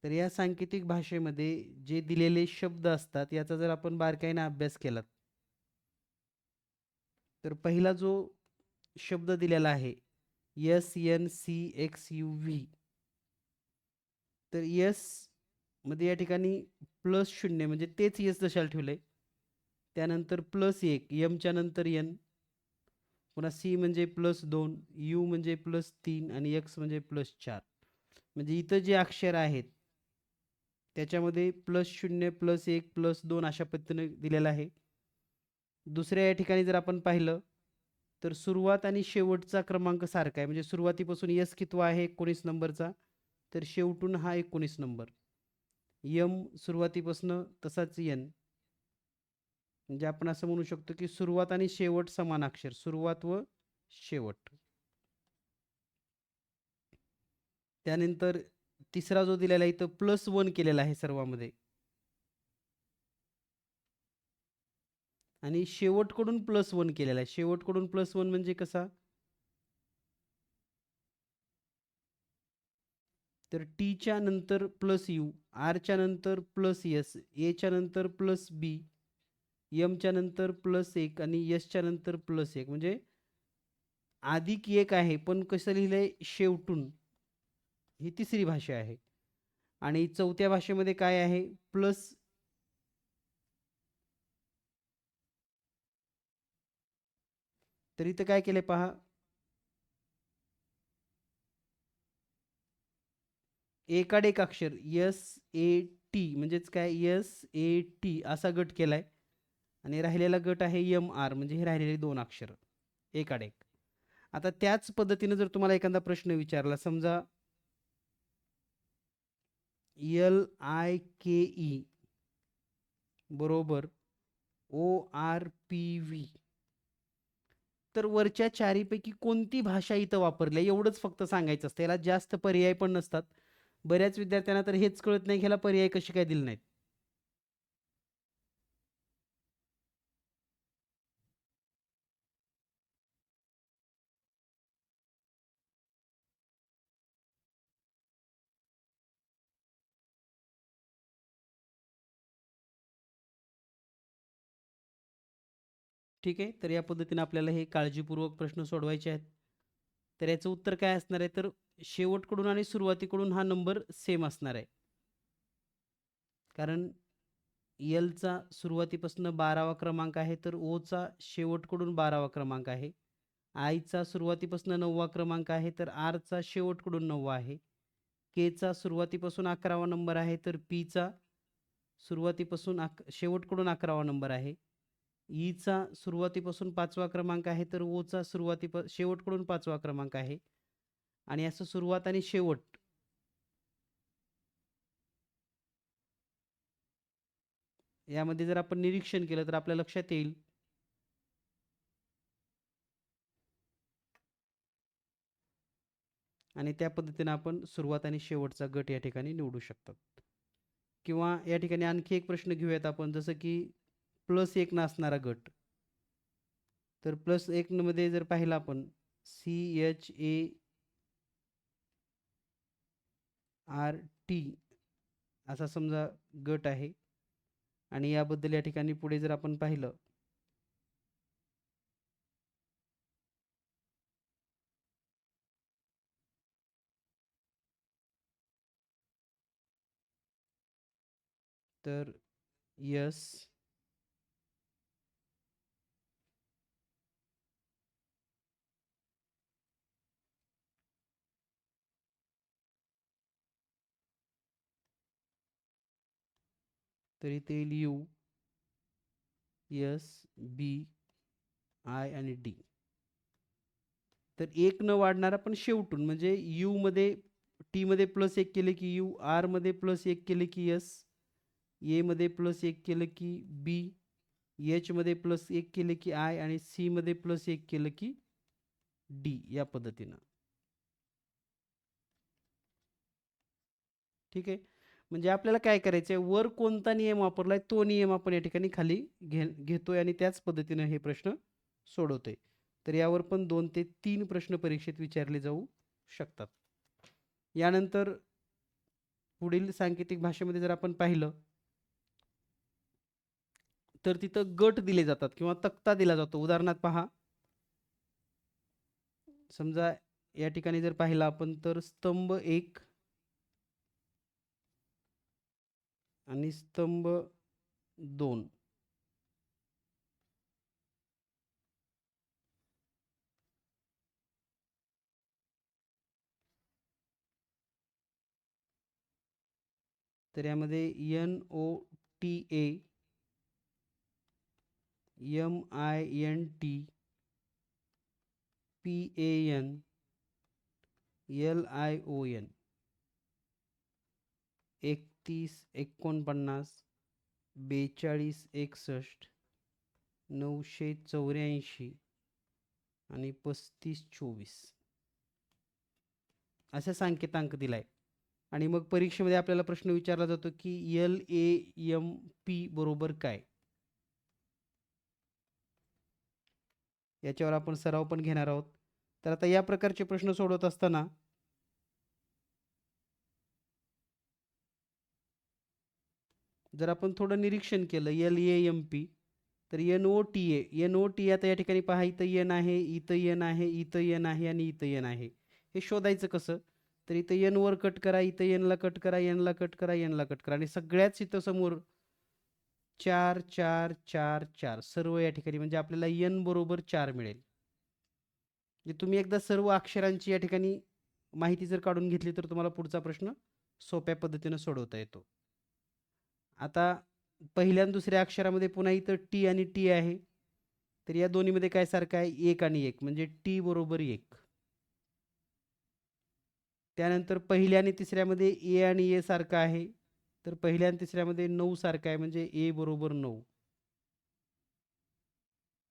[SPEAKER 1] तर या सांकेतिक भाषेमध्ये जे दिलेले शब्द असतात याचा जर आपण बारकाईने अभ्यास केला, तर पहिला जो शब्द दिलेला आहे SNCXUV, तर यस मध्ये या ठिकाणी +0 म्हणजे तेच यस दशाला ठेवलंय. त्यानंतर +1 यमच्या नंतर एन, पुन्हा सी म्हणजे +2, यू म्हणजे +3 आणि एक्स म्हणजे +4. म्हणजे इथं जे अक्षर आहेत त्याच्यामध्ये +0 +1 +2 अशा पद्धतीने दिलेलं आहे. दुसऱ्या या ठिकाणी जर आपण पाहिलं तर सुरुवात आणि शेवटचा क्रमांक सारखा आहे. म्हणजे सुरुवातीपासून यस कितवा आहे 19 नंबरचा, तर शेवटून हा 19 नंबर. यम सुरुवातीपासून तसाच एन. म्हणजे आपण असं म्हणू शकतो की सुरुवात आणि शेवट समान अक्षर, सुरुवात व शेवट. त्यानंतर तिसरा जो दिलेला आहे इथं +1 केलेला आहे सर्वांमध्ये आणि शेवटकडून +1 केलेला आहे. शेवटकडून +1 म्हणजे कसा, तर टीच्या नंतर +U, आरच्या नंतर +S, एच्या नंतर +B, एमच्या नंतर +1 आणि एसच्या नंतर +1. म्हणजे अधिक एक आहे पण कसं लिहिलंय शेवटून. ही तिसरी भाषा आहे. आणि चौथ्या भाषेमध्ये काय आहे प्लस, तर इथं काय केलंय पहा, एकाड एक अक्षर SAT म्हणजेच काय SAT असा गट केलाय आणि राहिलेला गट आहे MR म्हणजे हे राहिलेले 2 अक्षर एकाड एक. आता त्याच पद्धतीने जर तुम्हाला एखादा प्रश्न विचारला, समजा LIKE बरोबर ORPV, तर वरच्या चारीपैकी कोणती भाषा इथं वापरली आहे एवढंच फक्त सांगायचं असतं. याला जास्त पर्याय पण नसतात. बऱ्याच विद्यार्थ्यांना तर हेच कळत नाही, ह्याला पर्याय कसे काय दिले नाहीत. ठीक आहे, तर या पद्धतीने आपल्याला हे काळजीपूर्वक प्रश्न सोडवायचे आहेत. तर याचं उत्तर काय असणार आहे, तर शेवटकडून आणि सुरुवातीकडून हा नंबर सेम असणार आहे. कारण एलचा सुरुवातीपासून 12वा क्रमांक आहे, तर ओचा शेवटकडून 12वा क्रमांक आहे. आयचा सुरुवातीपासून 9वा क्रमांक आहे, तर आरचा शेवटकडून 9वा आहे. केचा सुरुवातीपासून 11वा नंबर आहे, तर पीचा सुरुवातीपासून शेवटकडून 11वा नंबर आहे. ईचा सुरुवातीपासून 5वा क्रमांक आहे, तर ओचा शेवटकडून 5वा क्रमांक आहे. आणि असं सुरुवात आणि शेवट यामध्ये जर आपण निरीक्षण केलं तर आपल्या लक्षात येईल आणि त्या पद्धतीने आपण सुरुवात आणि शेवटचा गट या ठिकाणी निवडू शकतात. किंवा या ठिकाणी आणखी एक प्रश्न घेऊयात आपण, जसं की +1 न असणारा गट. तर +1 मध्ये जर पाहिलं आपण CHART असा समजा गट आहे आणि याबद्दल या ठिकाणी पुढे जर आपण पाहिलं तर यस तर इथे येईल यू एस बी आय आणि डी. तर एक न वाढणारा पण शेवटून म्हणजे यू मध्ये टी मध्ये +1 केले की यू, आर मध्ये +1 केले की एस, ए मध्ये +1 केलं की बी, एच मध्ये +1 केले की आय आणि सी मध्ये +1 केलं की डी या पद्धतीनं. ठीक आहे. म्हणजे आपल्याला काय करायचं आहे, वर कोणता नियम वापरलाय तो नियम आपण या ठिकाणी खाली घेतोय आणि त्याच पद्धतीनं हे प्रश्न सोडवतोय. तर यावर पण 2 ते 3 प्रश्न परीक्षेत विचारले जाऊ शकतात. यानंतर पुढील सांकेतिक भाषेमध्ये जर आपण पाहिलं तर तिथं गट दिले जातात किंवा तक्ता दिला जातो. उदाहरणार्थ पहा, समजा या ठिकाणी जर पाहिलं आपण तर स्तंभ 1 आणि स्तंभ 2. तर यामध्ये NOTA, MINT, PAN, LION 31 49 42 61 984 आणि 35 24 असा सांकेतांक दिलाय. आणि मग परीक्षेमध्ये आपल्याला प्रश्न विचारला जातो की LAMP बरोबर काय. याच्यावर आपण सराव पण घेणार आहोत. तर आता या प्रकारचे प्रश्न सोडवत असताना जर आपण थोडं निरीक्षण केलं LAMP तर NOTA आता या ठिकाणी पहा, इथं एन आहे, इथं एन आहे, इथं एन आहे आणि इथं एन आहे. हे शोधायचं कसं, तर इथं एन वर कट करा, इथं एनला कट करा, एनला कट करा, एनला कट करा आणि सगळ्याच इथं समोर 4 4 4 4 सर्व या ठिकाणी म्हणजे आपल्याला एन बरोबर 4 मिळेल. म्हणजे तुम्ही एकदा सर्व अक्षरांची या ठिकाणी माहिती जर काढून घेतली तर तुम्हाला पुढचा प्रश्न सोप्या पद्धतीनं सोडवता येतो. आता पहिल्या आणि दुसऱ्या अक्षरामध्ये पुन्हा इथं टी आणि टी आहे. तर या दोन्हीमध्ये काय सारखं आहे, 1 आणि 1 म्हणजे टी बरोबर 1. त्यानंतर पहिल्या आणि तिसऱ्यामध्ये ए आणि ए सारखं आहे. तर पहिल्या आणि तिसऱ्यामध्ये 9 सारखं आहे म्हणजे ए बरोबर 9.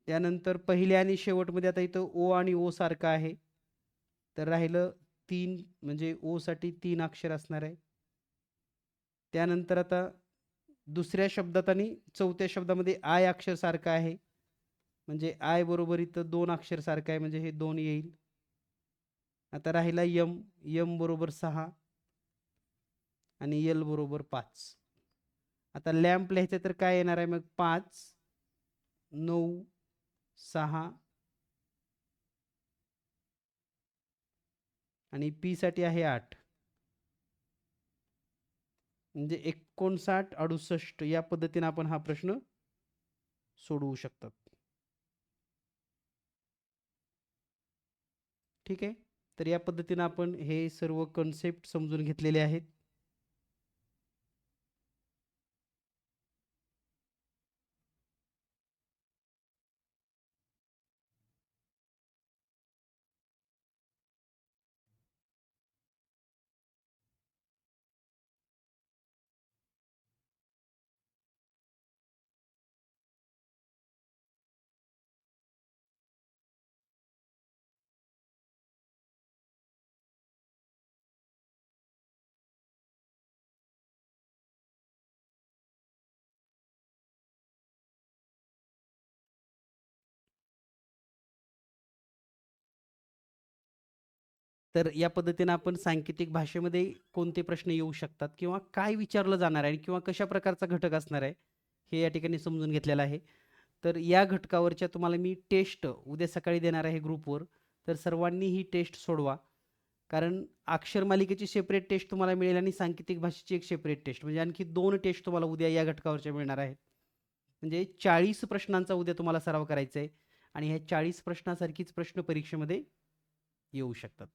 [SPEAKER 1] त्यानंतर पहिल्या आणि शेवटमध्ये आता इथं ओ आणि ओ सारखं आहे. तर राहिलं 3 म्हणजे ओ साठी 3 अक्षर असणार आहे. त्यानंतर आता दुसऱ्या शब्दात आणि चौथ्या शब्दामध्ये आय अक्षर सारखं आहे. म्हणजे आय बरोबर इथं 2 अक्षर सारखं आहे म्हणजे हे 2 येईल. आता राहिला यम, यम बरोबर 6 आणि यल बरोबर 5. आता लॅम्प लिहायचं तर काय येणार आहे मग 5 9 6 आणि पी साठी आहे 8 म्हणजे 59 68 या पद्धतीने आपण हा प्रश्न सोडवू शकतात. ठीक आहे. तर या पद्धतीने आपण हे सर्व कन्सेप्ट समजून घेतलेले आहेत. तर या पद्धतीनं आपण सांकेतिक भाषेमध्ये कोणते प्रश्न येऊ शकतात किंवा काय विचारलं जाणार आहे किंवा कशा प्रकारचा घटक असणार आहे, हे या ठिकाणी समजून घेतलेलं आहे. तर या घटकावरच्या तुम्हाला मी टेस्ट उद्या सकाळी देणार आहे ग्रुपवर. तर सर्वांनी ही टेस्ट सोडवा. कारण अक्षर मालिकेची सेपरेट टेस्ट तुम्हाला मिळेल आणि सांकेतिक भाषेची एक सेपरेट टेस्ट म्हणजे आणखी 2 टेस्ट तुम्हाला उद्या या घटकावरच्या मिळणार आहेत. म्हणजे 40 प्रश्नांचा उद्या तुम्हाला सराव करायचा आहे आणि ह्या 40 प्रश्नासारखीच प्रश्न परीक्षेमध्ये येऊ शकतात.